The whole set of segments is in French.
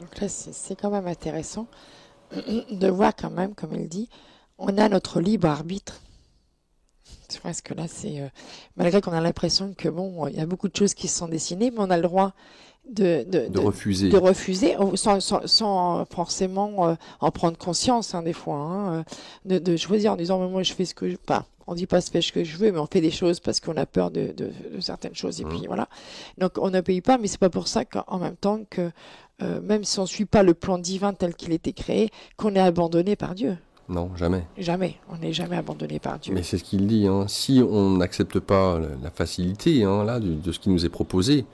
Donc là, c'est quand même intéressant de voir quand même, comme il dit, on a notre libre arbitre. Parce que là, malgré qu'on a l'impression que bon, il y a beaucoup de choses qui se sont dessinées, mais on a le droit De refuser. de refuser sans forcément en prendre conscience, des fois, de choisir en disant mais moi je fais ce que on dit pas se fait ce que je veux, mais on fait des choses parce qu'on a peur de certaines choses et puis voilà. Donc on ne paye pas, mais c'est pas pour ça qu'en même temps que même si on suit pas le plan divin tel qu'il était créé, qu'on est abandonné par Dieu. Non, jamais. Jamais, on n'est jamais abandonné par Dieu. Mais c'est ce qu'il dit. Si on n'accepte pas la facilité là de ce qui nous est proposé,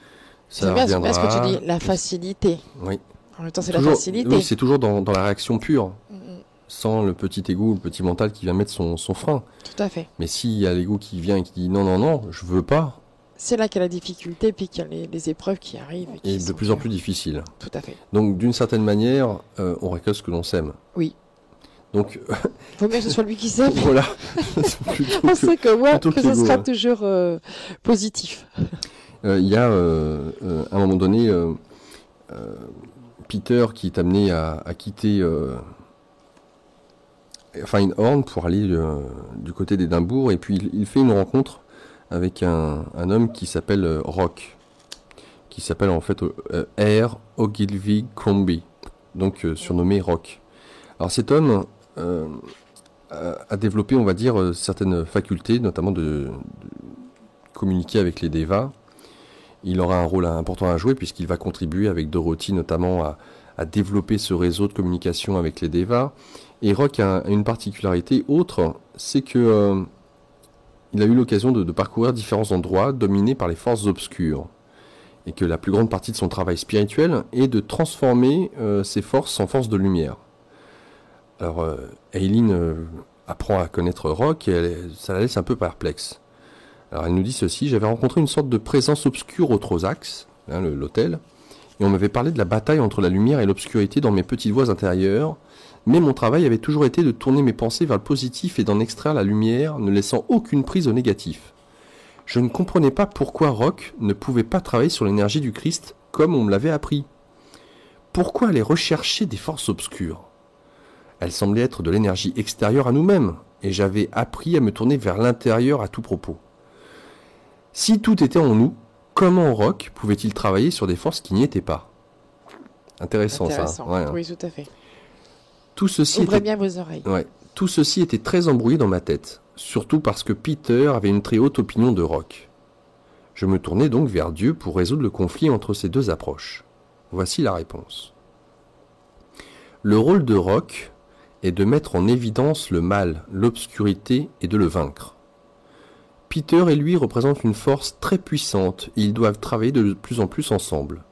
ça c'est bien reviendra. ce que tu dis, la facilité. Oui. En même temps, c'est Toujours, la facilité. Oui, c'est toujours dans la réaction pure, sans le petit ego, le petit mental qui vient mettre son frein. Tout à fait. Mais s'il y a l'ego qui vient et qui dit non, je veux pas. C'est là qu'il y a la difficulté, puis qu'il y a les épreuves qui arrivent. Et de plus en plus difficiles. Tout à fait. Donc, d'une certaine manière, on récolte ce que l'on sème. Oui. Donc, il faut bien que ce soit lui qui sème. Voilà. On sait que ce sera toujours positif. Il y a, à un moment donné, Peter qui est amené à quitter Horn pour aller du côté d'Édimbourg, et puis il fait une rencontre avec un homme qui s'appelle Rock, qui s'appelle en fait R. Ogilvy Crombie, donc surnommé Rock. Alors cet homme a développé, on va dire, certaines facultés, notamment de communiquer avec les Devas. Il aura un rôle important à jouer puisqu'il va contribuer avec Dorothy notamment à développer ce réseau de communication avec les Devas. Et Rock a une particularité autre, c'est que il a eu l'occasion de parcourir différents endroits dominés par les forces obscures. Et que la plus grande partie de son travail spirituel est de transformer ces forces en forces de lumière. Alors, Aileen apprend à connaître Rock et ça la laisse un peu perplexe. Alors elle nous dit ceci: j'avais rencontré une sorte de présence obscure au Trosax, l'hôtel, et on m'avait parlé de la bataille entre la lumière et l'obscurité dans mes petites voix intérieures, mais mon travail avait toujours été de tourner mes pensées vers le positif et d'en extraire la lumière, ne laissant aucune prise au négatif. Je ne comprenais pas pourquoi Rock ne pouvait pas travailler sur l'énergie du Christ comme on me l'avait appris. Pourquoi aller rechercher des forces obscures ? Elles semblaient être de l'énergie extérieure à nous-mêmes, et j'avais appris à me tourner vers l'intérieur à tout propos. Si tout était en nous, comment Rock pouvait-il travailler sur des forces qui n'y étaient pas ? Intéressant. Ça. Ouais, oui, tout à fait. Tout ceci Ouvrez bien vos oreilles. Ouais, tout ceci était très embrouillé dans ma tête, surtout parce que Peter avait une très haute opinion de Rock. Je me tournais donc vers Dieu pour résoudre le conflit entre ces deux approches. Voici la réponse. Le rôle de Rock est de mettre en évidence le mal, l'obscurité et de le vaincre. Peter et lui représentent une force très puissante et ils doivent travailler de plus en plus ensemble.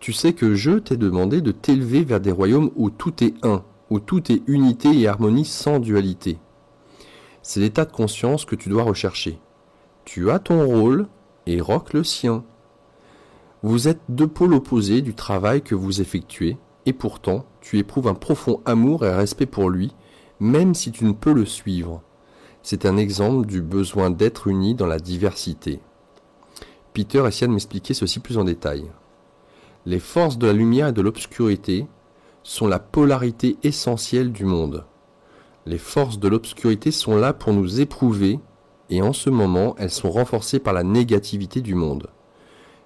Tu sais que je t'ai demandé de t'élever vers des royaumes où tout est un, où tout est unité et harmonie sans dualité. C'est l'état de conscience que tu dois rechercher. Tu as ton rôle et Rock le sien. Vous êtes deux pôles opposés du travail que vous effectuez et pourtant tu éprouves un profond amour et un respect pour lui, même si tu ne peux le suivre. C'est un exemple du besoin d'être unis dans la diversité. Peter essaie de m'expliquer ceci plus en détail. Les forces de la lumière et de l'obscurité sont la polarité essentielle du monde. Les forces de l'obscurité sont là pour nous éprouver et en ce moment, elles sont renforcées par la négativité du monde.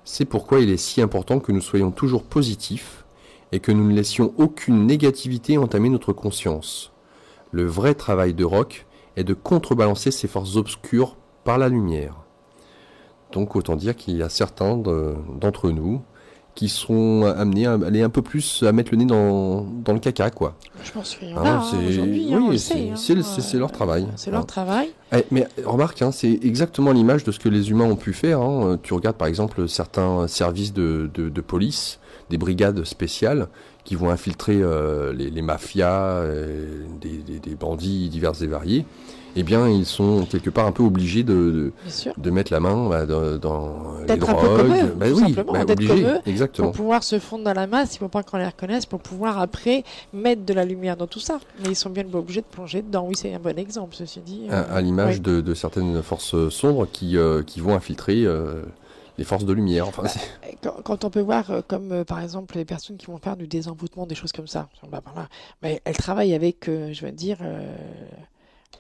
C'est pourquoi il est si important que nous soyons toujours positifs et que nous ne laissions aucune négativité entamer notre conscience. Le vrai travail de Rock est de contrebalancer ces forces obscures par la lumière. Donc autant dire qu'il y a certains d'entre nous qui sont amenés à aller un peu plus à mettre le nez dans le caca, quoi. Je pense qu'il y en a aujourd'hui, oui, c'est leur travail. C'est leur travail. Mais remarque, c'est exactement l'image de ce que les humains ont pu faire. Tu regardes par exemple certains services de police, des brigades spéciales qui vont infiltrer les mafias, des bandits divers et variés. Eh bien, ils sont quelque part un peu obligés de mettre la main dans les drogues. Un peu comme eux, tout simplement, d'être obligés, comme eux, exactement. pour pouvoir se fondre dans la masse, il ne faut pas qu'on les reconnaisse, pour pouvoir après mettre de la lumière dans tout ça. Mais ils sont bien obligés de plonger dedans. Oui, c'est un bon exemple, ceci dit. À l'image de certaines forces sombres qui vont infiltrer les forces de lumière. Enfin, Quand on peut voir, par exemple les personnes qui vont faire du désenvoûtement, des choses comme ça, voilà. Mais elles travaillent avec, je veux dire,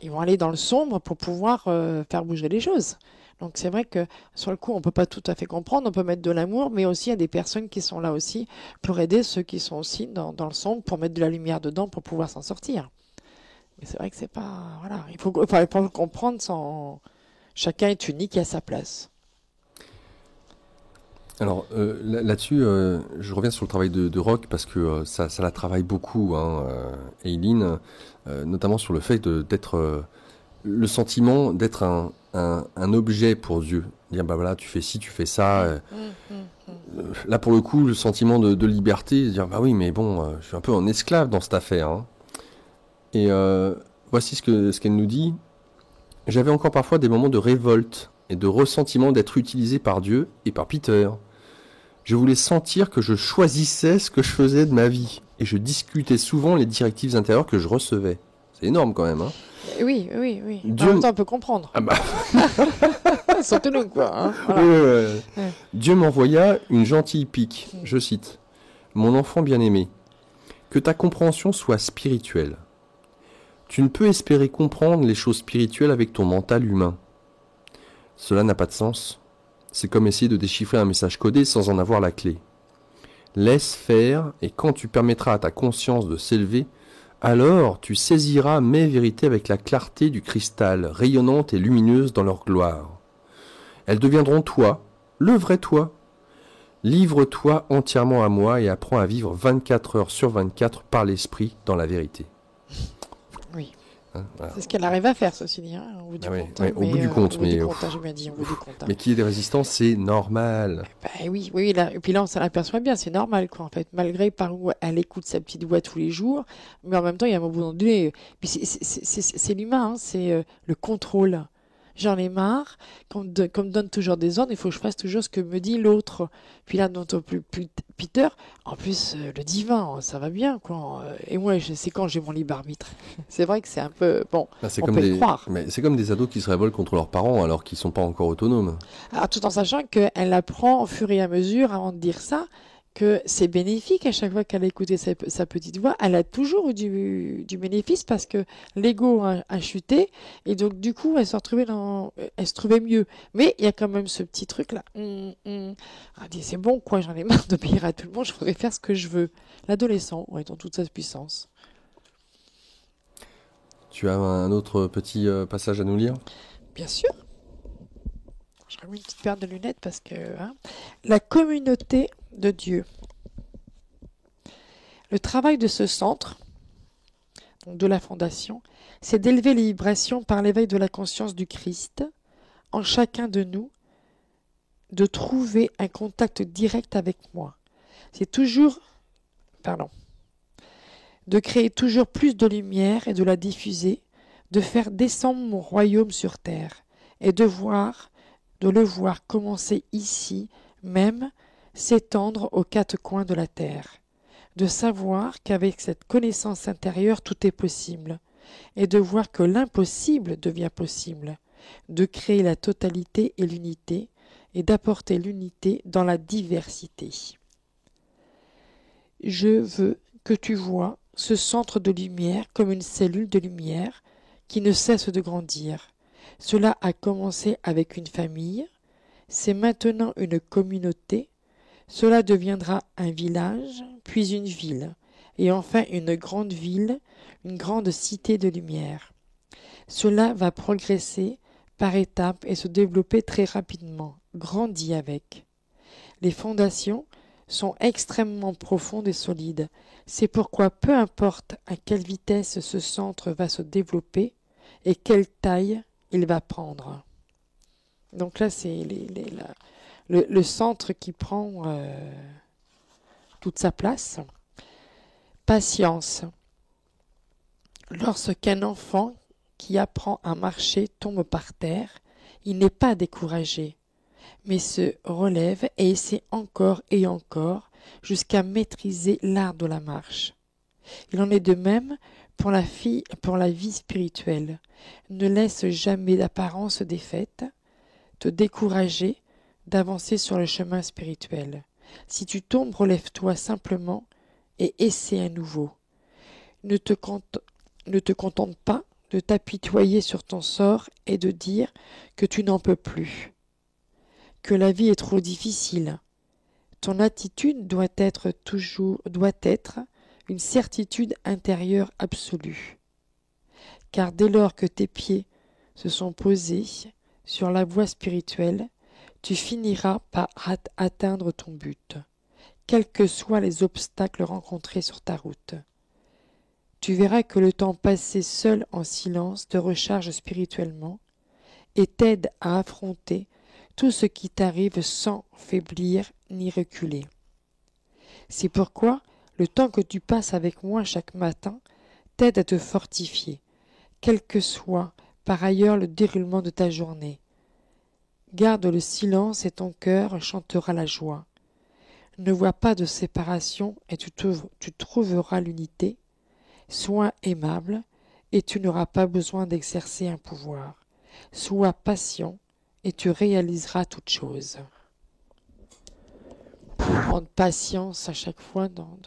ils vont aller dans le sombre pour pouvoir faire bouger les choses. Donc c'est vrai que sur le coup, on peut pas tout à fait comprendre, on peut mettre de l'amour, mais aussi il y a des personnes qui sont là aussi pour aider ceux qui sont aussi dans le sombre, pour mettre de la lumière dedans, pour pouvoir s'en sortir. Mais c'est vrai que c'est pas, voilà, il faut le comprendre sans, chacun est unique et à sa place. alors là-dessus, je reviens sur le travail de Rock parce que ça la travaille beaucoup, hein, Eileen, notamment sur le fait d'être le sentiment d'être un objet pour Dieu. Dire, bah voilà, tu fais ci, tu fais ça. Là, pour le coup, le sentiment de liberté, dire, bah oui, mais bon, je suis un peu en esclave dans cette affaire. Hein. Et voici ce qu'elle nous dit. J'avais encore parfois des moments de révolte et de ressentiment d'être utilisé par Dieu et par Peter. Je voulais sentir que je choisissais ce que je faisais de ma vie. Et je discutais souvent les directives intérieures que je recevais. C'est énorme quand même. Hein. Oui. Dieu... En même temps, on peut comprendre. Ah bah... Surtout nous, quoi. Hein, voilà. Ouais. Dieu m'envoya une gentille pique. Je cite. Mon enfant bien-aimé, que ta compréhension soit spirituelle. Tu ne peux espérer comprendre les choses spirituelles avec ton mental humain. Cela n'a pas de sens. C'est comme essayer de déchiffrer un message codé sans en avoir la clé. Laisse faire, et quand tu permettras à ta conscience de s'élever, alors tu saisiras mes vérités avec la clarté du cristal, rayonnante et lumineuse dans leur gloire. Elles deviendront toi, le vrai toi. Livre-toi entièrement à moi et apprends à vivre 24 heures sur 24 par l'esprit dans la vérité. Oui. Hein, voilà. C'est ce qu'elle arrive à faire, ceci dit, hein, au bout du compte. Au bout du compte, mais... j'ai bien dit, au bout du compte. Mais qu'il y ait des résistances, c'est normal. Oui, là, et puis là, on s'en aperçoit bien, c'est normal, quoi, en fait, malgré par où elle écoute sa petite voix tous les jours, mais en même temps, il y a un moment donné, puis c'est l'humain, hein, c'est le contrôle. J'en ai marre, qu'on me donne toujours des ordres, il faut que je fasse toujours ce que me dit l'autre. Puis là, n'entends plus Peter, en plus, le divin, ça va bien, quoi. Et moi, c'est quand j'ai mon libre arbitre. C'est vrai que c'est un peu, bon, on peut le croire. Mais c'est comme des ados qui se révoltent contre leurs parents alors qu'ils sont pas encore autonomes. Alors, tout en sachant qu'elle apprend au fur et à mesure, avant de dire ça, que c'est bénéfique à chaque fois qu'elle a écouté sa petite voix. Elle a toujours eu du bénéfice parce que l'ego a chuté et donc du coup elle se trouvait mieux. Mais il y a quand même ce petit truc là. Elle dit c'est bon quoi, j'en ai marre d'obéir à tout le monde, je voudrais faire ce que je veux. L'adolescent est dans toute sa puissance. Tu as un autre petit passage à nous lire ? Bien sûr. Je remets une petite paire de lunettes parce que la communauté de Dieu. Le travail de ce centre, donc de la fondation, c'est d'élever les vibrations par l'éveil de la conscience du Christ en chacun de nous, de trouver un contact direct avec moi. C'est de créer toujours plus de lumière et de la diffuser, de faire descendre mon royaume sur terre et de le voir commencer ici, même s'étendre aux quatre coins de la terre, de savoir qu'avec cette connaissance intérieure tout est possible, et de voir que l'impossible devient possible, de créer la totalité et l'unité, et d'apporter l'unité dans la diversité. Je veux que tu vois ce centre de lumière comme une cellule de lumière qui ne cesse de grandir. Cela a commencé avec une famille, c'est maintenant une communauté, cela deviendra un village, puis une ville, et enfin une grande ville, une grande cité de lumière. Cela va progresser par étapes et se développer très rapidement, grandit avec. Les fondations sont extrêmement profondes et solides. C'est pourquoi peu importe à quelle vitesse ce centre va se développer et quelle taille il va prendre. Donc là, c'est le centre qui prend toute sa place. Patience. Lorsqu'un enfant qui apprend à marcher tombe par terre, il n'est pas découragé, mais se relève et essaie encore et encore jusqu'à maîtriser l'art de la marche. Il en est de même pour la vie spirituelle. Ne laisse jamais d'apparence défaite te décourager d'avancer sur le chemin spirituel. Si tu tombes, relève-toi simplement et essaie à nouveau. Ne te contente pas de t'apitoyer sur ton sort et de dire que tu n'en peux plus, que la vie est trop difficile. Ton attitude doit être une certitude intérieure absolue. Car dès lors que tes pieds se sont posés sur la voie spirituelle, tu finiras par atteindre ton but, quels que soient les obstacles rencontrés sur ta route. Tu verras que le temps passé seul en silence te recharge spirituellement et t'aide à affronter tout ce qui t'arrive sans faiblir ni reculer. C'est pourquoi le temps que tu passes avec moi chaque matin t'aide à te fortifier, quel que soit par ailleurs le déroulement de ta journée. Garde le silence et ton cœur chantera la joie. Ne vois pas de séparation et tu trouveras l'unité. Sois aimable et tu n'auras pas besoin d'exercer un pouvoir. Sois patient et tu réaliseras toutes choses. Prendre patience à chaque fois dans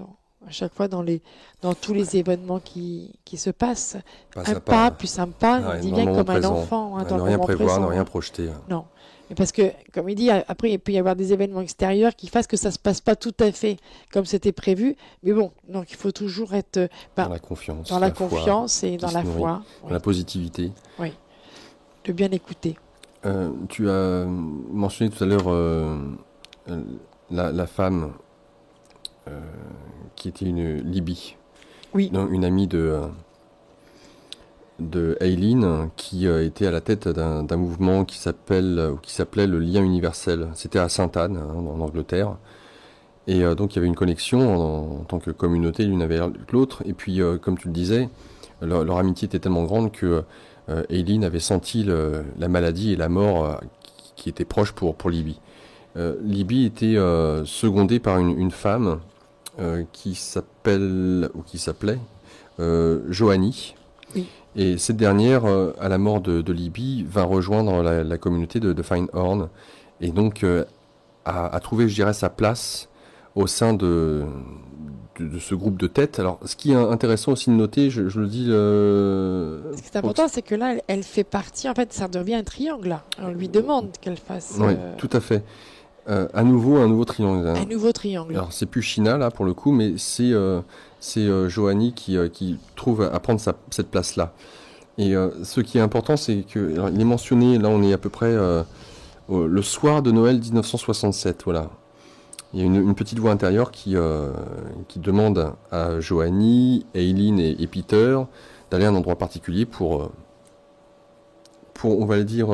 tous les événements qui se passent. Un pas, plus un pas, on dit bien comme un enfant. Dans ne rien prévoir, ne rien projeter. Non. Mais parce que, comme il dit, après, il peut y avoir des événements extérieurs qui fassent que ça ne se passe pas tout à fait comme c'était prévu. Mais bon, donc il faut toujours être dans la confiance. Dans la confiance et dans la foi. Dans la positivité. Oui. De bien écouter. Tu as mentionné tout à l'heure la femme qui était une Libye. Oui. Donc, une amie de Aileen qui était à la tête d'un mouvement qui s'appelait le Lien Universel. C'était à Sainte-Anne, en Angleterre. Et donc il y avait une connexion en tant que communauté l'une avec l'autre. Et puis, comme tu le disais, leur amitié était tellement grande que Aileen avait senti la maladie et la mort qui étaient proches pour Libye. Libye était secondée par une femme qui s'appelait Joanie. Oui. Et cette dernière, à la mort de Libye, va rejoindre la communauté de Findhorn et donc a trouvé, je dirais, sa place au sein de ce groupe de têtes. Alors, ce qui est intéressant aussi de noter, je le dis... Ce qui est important, c'est que là, elle fait partie, en fait, ça devient un triangle, là. On lui demande qu'elle fasse... Oui, tout à fait. À nouveau, un nouveau triangle. Un nouveau triangle. Alors, c'est plus China, là, pour le coup, mais c'est Joanie qui trouve à prendre cette place-là. Et ce qui est important, c'est que... Alors, il est mentionné, là, on est à peu près le soir de Noël 1967, voilà. Il y a une petite voix intérieure qui demande à Joanie, Aileen et Peter d'aller à un endroit particulier pour on va le dire,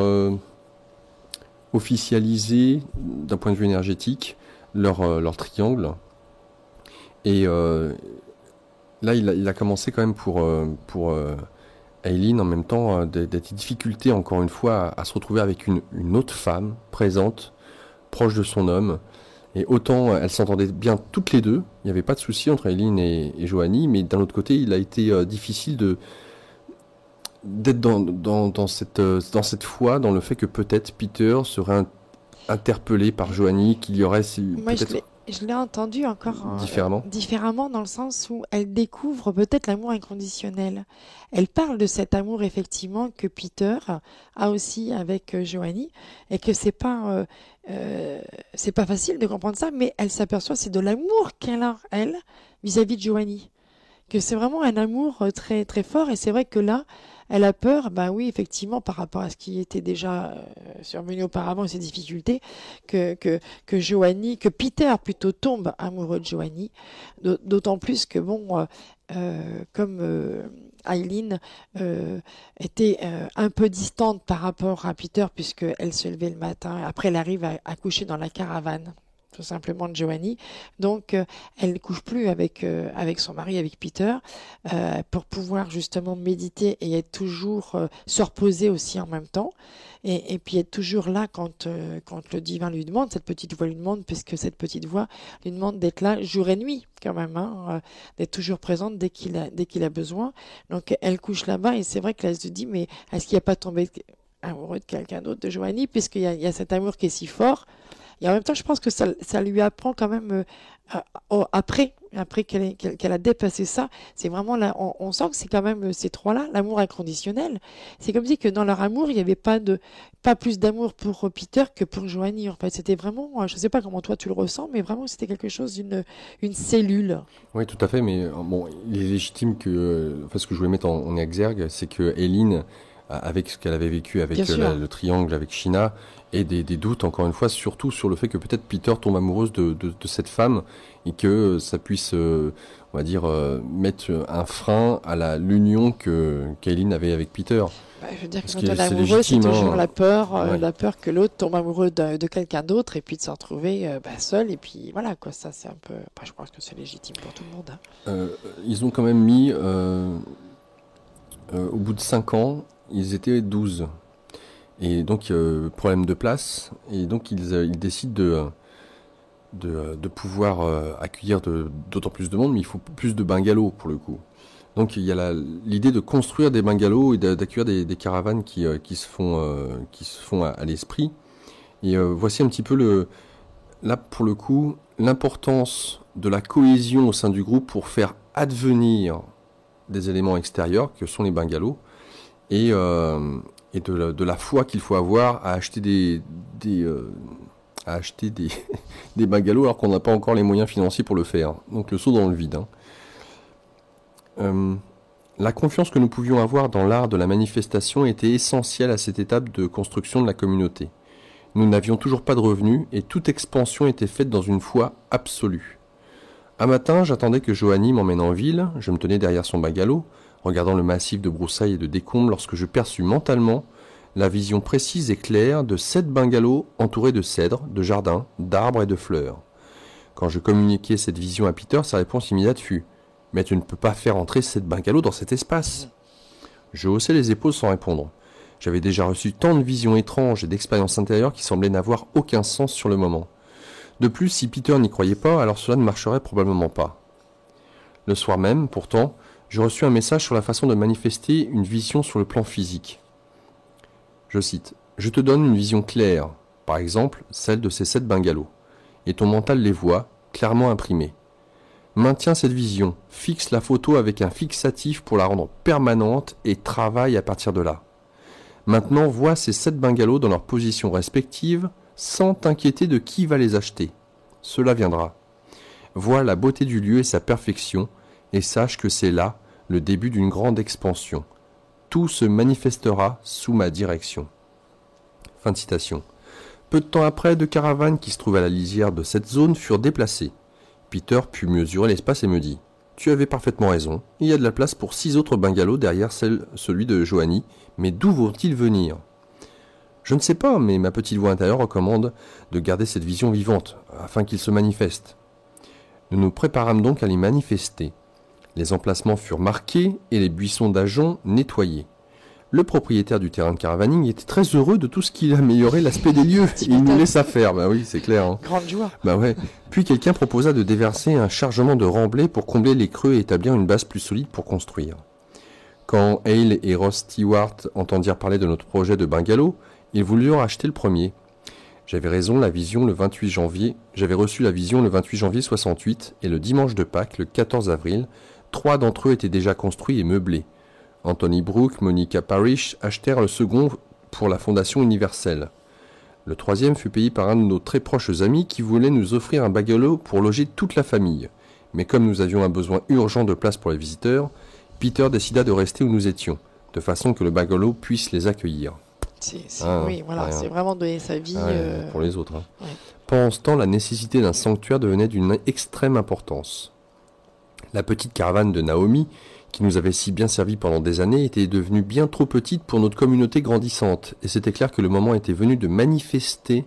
officialiser d'un point de vue énergétique leur triangle. Et là, il a commencé quand même pour Aileen en même temps des difficultés, encore une fois, à se retrouver avec une autre femme présente, proche de son homme. Et autant elles s'entendaient bien toutes les deux, il n'y avait pas de souci entre Aileen et Joanie, mais d'un autre côté, il a été difficile d'être dans cette foi, dans le fait que peut-être Peter serait interpellé par Joanie, qu'il y aurait Moi, peut-être... Je l'ai entendu encore différemment dans le sens où elle découvre peut-être l'amour inconditionnel. Elle parle de cet amour effectivement que Peter a aussi avec Joanie et que c'est pas facile de comprendre ça, mais elle s'aperçoit c'est de l'amour qu'elle a elle vis-à-vis de Joanie, que c'est vraiment un amour très très fort et c'est vrai que là elle a peur, bah oui, effectivement, par rapport à ce qui était déjà survenu auparavant, ces difficultés, que Joanie, que Peter plutôt tombe amoureux de Joanie, d'autant plus que bon, comme Aileen était un peu distante par rapport à Peter, puisqu'elle se levait le matin, après elle arrive à coucher dans la caravane tout simplement de Joanie. Donc, elle ne couche plus avec son mari, avec Peter, pour pouvoir justement méditer et être toujours, se reposer aussi en même temps. Et puis être toujours là quand le divin lui demande, cette petite voix lui demande, puisque cette petite voix lui demande d'être là jour et nuit quand même, d'être toujours présente dès qu'il a besoin. Donc, elle couche là-bas et c'est vrai qu'elle se dit, mais est-ce qu'il n'y a pas tombé amoureux de quelqu'un d'autre, de Joanie, il y a cet amour qui est si fort. Et en même temps, je pense que ça lui apprend quand même après qu'elle a dépassé ça. C'est vraiment là, on sent que c'est quand même ces trois-là, l'amour inconditionnel. C'est comme si que dans leur amour, il n'y avait pas plus d'amour pour Peter que pour Joanie. En fait, c'était vraiment, je sais pas comment toi tu le ressens, mais vraiment c'était quelque chose une cellule. Oui, tout à fait, mais bon, il est légitime que, enfin, ce que je voulais mettre en exergue, c'est que Eileen, avec ce qu'elle avait vécu avec Bien sûr. le triangle, avec Sheena, et des doutes, encore une fois, surtout sur le fait que peut-être Peter tombe amoureuse de cette femme, et que ça puisse, on va dire, mettre un frein à l'union que qu'Eileen avait avec Peter. Bah, je veux dire que Parce quand que on est c'est amoureux, c'est légitime, toujours hein. Ouais. la peur que l'autre tombe amoureux de quelqu'un d'autre et puis de se retrouver seul. Et puis voilà, quoi, ça c'est un peu. Bah, je pense que c'est légitime pour tout le monde, hein. Euh, Ils ont quand même mis, au bout de 5 ans, ils étaient 12. Et donc, problème de place. Et donc, ils décident de pouvoir accueillir d'autant plus de monde, mais il faut plus de bungalows pour le coup. Donc, il y a l'idée de construire des bungalows et d'accueillir des caravanes qui se font à l'esprit. Et voici un petit peu là, pour le coup, l'importance de la cohésion au sein du groupe pour faire advenir des éléments extérieurs, que sont les bungalows, et de la foi qu'il faut avoir à acheter à acheter des bungalows alors qu'on n'a pas encore les moyens financiers pour le faire. Donc le saut dans le vide, hein. La confiance que nous pouvions avoir dans l'art de la manifestation était essentielle à cette étape de construction de la communauté. Nous n'avions toujours pas de revenus et toute expansion était faite dans une foi absolue. Un matin, j'attendais que Joanie m'emmène en ville, je me tenais derrière son bungalow, regardant le massif de broussailles et de décombres lorsque je perçus mentalement la vision précise et claire de 7 bungalows entourés de cèdres, de jardins, d'arbres et de fleurs. Quand je communiquai cette vision à Peter, sa réponse immédiate fut « Mais tu ne peux pas faire entrer 7 bungalows dans cet espace !» Je haussai les épaules sans répondre. J'avais déjà reçu tant de visions étranges et d'expériences intérieures qui semblaient n'avoir aucun sens sur le moment. De plus, si Peter n'y croyait pas, alors cela ne marcherait probablement pas. Le soir même, pourtant, je reçus un message sur la façon de manifester une vision sur le plan physique. Je cite « Je te donne une vision claire, par exemple celle de ces 7 bungalows, et ton mental les voit, clairement imprimés. Maintiens cette vision, fixe la photo avec un fixatif pour la rendre permanente et travaille à partir de là. Maintenant, vois ces 7 bungalows dans leurs positions respectives, sans t'inquiéter de qui va les acheter. Cela viendra. Vois la beauté du lieu et sa perfection, et sache que c'est là le début d'une grande expansion. Tout se manifestera sous ma direction. » Fin de citation. Peu de temps après, 2 caravanes qui se trouvaient à la lisière de cette zone furent déplacées. Peter put mesurer l'espace et me dit « Tu avais parfaitement raison, il y a de la place pour 6 autres bungalows derrière celui de Joanie, mais d'où vont-ils venir ?» Je ne sais pas, mais ma petite voix intérieure recommande de garder cette vision vivante, afin qu'il se manifeste. Nous nous préparâmes donc à les manifester. Les emplacements furent marqués et les buissons d'ajoncs nettoyés. Le propriétaire du terrain de caravaning était très heureux de tout ce qui améliorait l'aspect des lieux. Il nous laissa faire, bah oui, c'est clair, hein. Grande joie. Bah ouais. Puis quelqu'un proposa de déverser un chargement de remblai pour combler les creux et établir une base plus solide pour construire. Quand Hale et Ross Stewart entendirent parler de notre projet de bungalow, ils voulurent acheter le premier. J'avais reçu la vision le 28 janvier 68 et le dimanche de Pâques, le 14 avril, 3 d'entre eux étaient déjà construits et meublés. Anthony Brooke, Monica Parrish achetèrent le second pour la Fondation universelle. Le troisième fut payé par un de nos très proches amis qui voulait nous offrir un bungalow pour loger toute la famille. Mais comme nous avions un besoin urgent de place pour les visiteurs, Peter décida de rester où nous étions, de façon que le bungalow puisse les accueillir. Oui, voilà, c'est vraiment donner sa vie pour les autres, hein. Ouais. Pendant ce temps, la nécessité d'un sanctuaire devenait d'une extrême importance. La petite caravane de Naomi, qui nous avait si bien servi pendant des années, était devenue bien trop petite pour notre communauté grandissante, et c'était clair que le moment était venu de manifester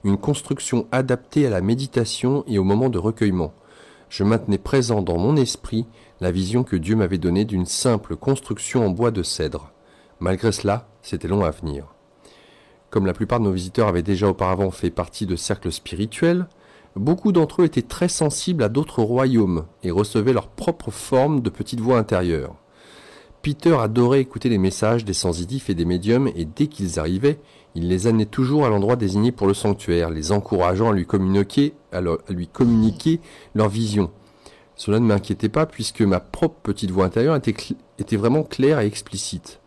une construction adaptée à la méditation et au moment de recueillement. Je maintenais présent dans mon esprit la vision que Dieu m'avait donnée d'une simple construction en bois de cèdre. Malgré cela, c'était long à venir. Comme la plupart de nos visiteurs avaient déjà auparavant fait partie de cercles spirituels, beaucoup d'entre eux étaient très sensibles à d'autres royaumes et recevaient leur propre forme de petite voix intérieure. Peter adorait écouter les messages des sensitifs et des médiums, et dès qu'ils arrivaient, il les amenait toujours à l'endroit désigné pour le sanctuaire, les encourageant à lui communiquer leur vision. Cela ne m'inquiétait pas, puisque ma propre petite voix intérieure était vraiment claire et explicite.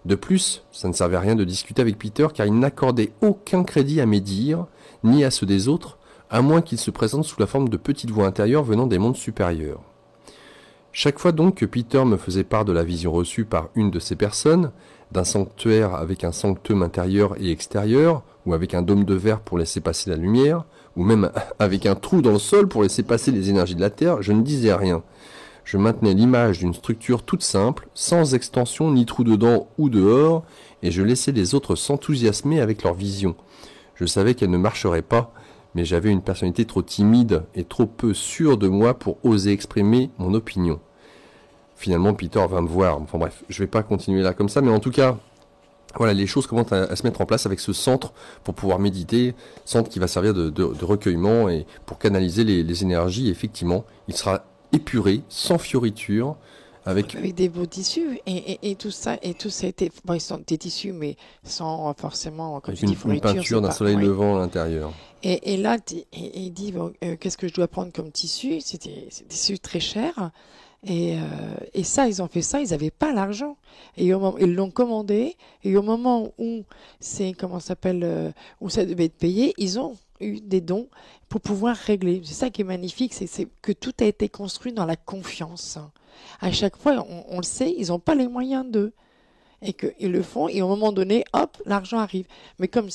De plus, ça ne servait à rien de discuter avec Peter, car il n'accordait aucun crédit à mes dires, ni à ceux des autres, à moins qu'il se présente sous la forme de petites voix intérieures venant des mondes supérieurs. Chaque fois donc que Peter me faisait part de la vision reçue par une de ces personnes, d'un sanctuaire avec un sanctum intérieur et extérieur, ou avec un dôme de verre pour laisser passer la lumière, ou même avec un trou dans le sol pour laisser passer les énergies de la Terre, je ne disais rien. Je maintenais l'image d'une structure toute simple, sans extension ni trou dedans ou dehors, et je laissais les autres s'enthousiasmer avec leur vision. Je savais qu'elle ne marcherait pas, mais j'avais une personnalité trop timide et trop peu sûre de moi pour oser exprimer mon opinion. Finalement, Peter vint me voir. Enfin bref, je vais pas continuer là comme ça, mais en tout cas, voilà, les choses commencent à se mettre en place avec ce centre pour pouvoir méditer, centre qui va servir de recueillement et pour canaliser les énergies. Effectivement, il sera épuré, sans fioriture, avec des beaux tissus et tout ça a été bon, ils sont des tissus mais sans forcément comme tu dis une fourniture, peinture d'un soleil levant à l'intérieur. Et là il dit bon, qu'est-ce que je dois prendre comme tissu, c'est des tissus très chers et ça ils ont fait ça, ils n'avaient pas l'argent et au moment, ils l'ont commandé et au moment où c'est comment ça s'appelle où ça devait être payé, ils ont eu des dons pour pouvoir régler. C'est ça qui est magnifique, c'est que tout a été construit dans la confiance. À chaque fois, on le sait, ils n'ont pas les moyens d'eux. Et qu'ils le font, et au moment donné, hop, l'argent arrive. Mais comme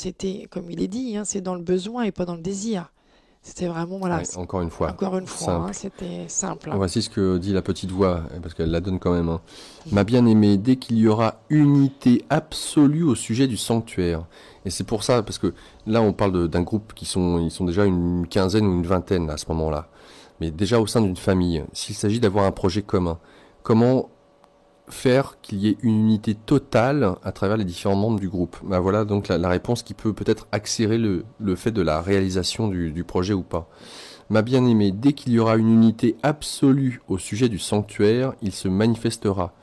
il est dit, hein, c'est dans le besoin et pas dans le désir. C'était vraiment, voilà. Ouais, encore une fois, hein, c'était simple. Voici ce que dit la petite voix, parce qu'elle la donne quand même. Hein. Ma bien-aimée, dès qu'il y aura unité absolue au sujet du sanctuaire. Et c'est pour ça, parce que là, on parle d'un groupe ils sont déjà une quinzaine ou une vingtaine à ce moment-là. Mais déjà au sein d'une famille, s'il s'agit d'avoir un projet commun, comment faire qu'il y ait une unité totale à travers les différents membres du groupe? Ben voilà donc la réponse qui peut peut-être accélérer le fait de la réalisation du projet ou pas. Ma bien-aimée, dès qu'il y aura une unité absolue au sujet du sanctuaire, il se manifestera.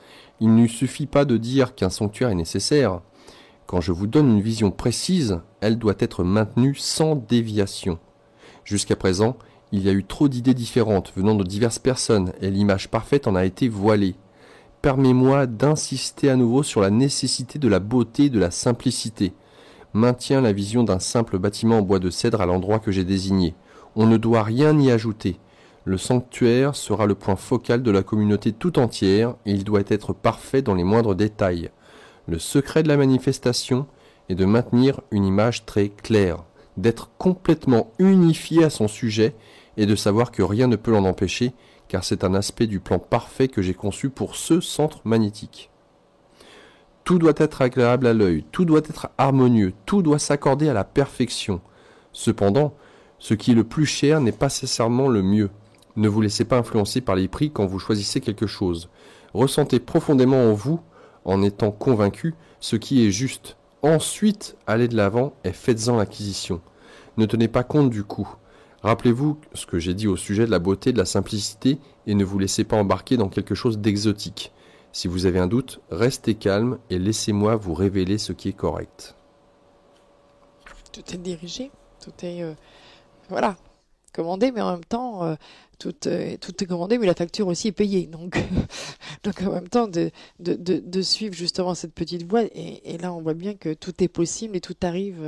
Il ne suffit pas de dire qu'un sanctuaire est nécessaire. Quand je vous donne une vision précise, elle doit être maintenue sans déviation. Jusqu'à présent, il y a eu trop d'idées différentes venant de diverses personnes et l'image parfaite en a été voilée. Permets-moi d'insister à nouveau sur la nécessité de la beauté et de la simplicité. Maintiens la vision d'un simple bâtiment en bois de cèdre à l'endroit que j'ai désigné. On ne doit rien y ajouter. Le sanctuaire sera le point focal de la communauté tout entière et il doit être parfait dans les moindres détails. Le secret de la manifestation est de maintenir une image très claire, d'être complètement unifié à son sujet et de savoir que rien ne peut l'en empêcher, car c'est un aspect du plan parfait que j'ai conçu pour ce centre magnétique. Tout doit être agréable à l'œil, tout doit être harmonieux, tout doit s'accorder à la perfection. Cependant, ce qui est le plus cher n'est pas nécessairement le mieux. Ne vous laissez pas influencer par les prix quand vous choisissez quelque chose. Ressentez profondément en vous, en étant convaincu, ce qui est juste. Ensuite, allez de l'avant et faites-en l'acquisition. Ne tenez pas compte du coût. Rappelez-vous ce que j'ai dit au sujet de la beauté, de la simplicité, et ne vous laissez pas embarquer dans quelque chose d'exotique. Si vous avez un doute, restez calme et laissez-moi vous révéler ce qui est correct. Tout est dirigé, tout est voilà, commandé, mais en même temps, tout est commandé, mais la facture aussi est payée. Donc, donc en même temps, de suivre justement cette petite voie, et là on voit bien que tout est possible et tout arrive.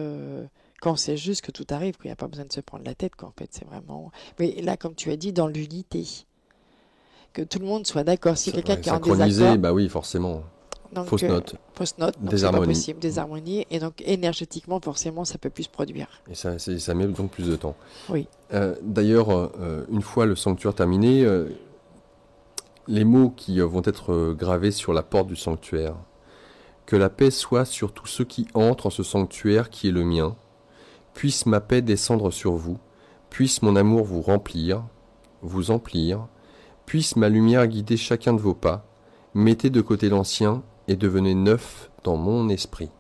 Quand c'est juste que tout arrive, qu'il n'y a pas besoin de se prendre la tête, qu'en fait, c'est vraiment... Mais là, comme tu as dit, dans l'unité, que tout le monde soit d'accord. Si quelqu'un qui est en désaccord... bah oui, forcément. Donc, fausse note, désharmonie. C'est pas possible, désharmonie. Et donc, énergétiquement, forcément, ça peut plus se produire. Et ça met donc plus de temps. Oui. D'ailleurs, une fois le sanctuaire terminé, les mots qui vont être gravés sur la porte du sanctuaire. Que la paix soit sur tous ceux qui entrent en ce sanctuaire qui est le mien. Puisse ma paix descendre sur vous, puisse mon amour vous remplir, vous emplir, puisse ma lumière guider chacun de vos pas, mettez de côté l'ancien et devenez neuf dans mon esprit.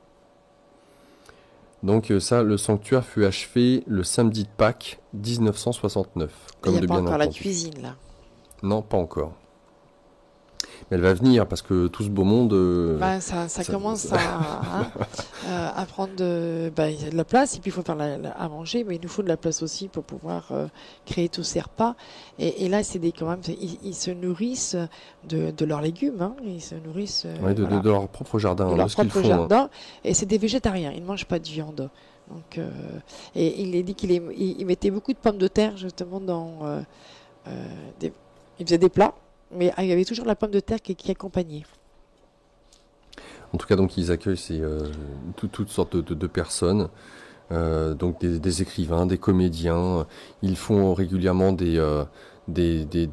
Donc ça, le sanctuaire fut achevé le samedi de Pâques 1969. Il n'y a pas encore la cuisine là. Non, pas encore. elle va venir parce que tout ce beau monde. Ça commence à prendre il y a de la place et puis il faut faire à manger, mais il nous faut de la place aussi pour pouvoir créer tous ces repas. Et là, ils se nourrissent de leurs légumes, hein, ils se nourrissent de leur propre jardin, de leur ce qu'ils propre font. jardin. Et c'est des végétariens, ils ne mangent pas de viande. Donc, et il a dit il mettait beaucoup de pommes de terre justement il faisait des plats, mais il y avait toujours la pomme de terre qui accompagnait. En tout cas, donc ils accueillent toutes sortes de personnes, donc des écrivains, des comédiens. Ils font régulièrement des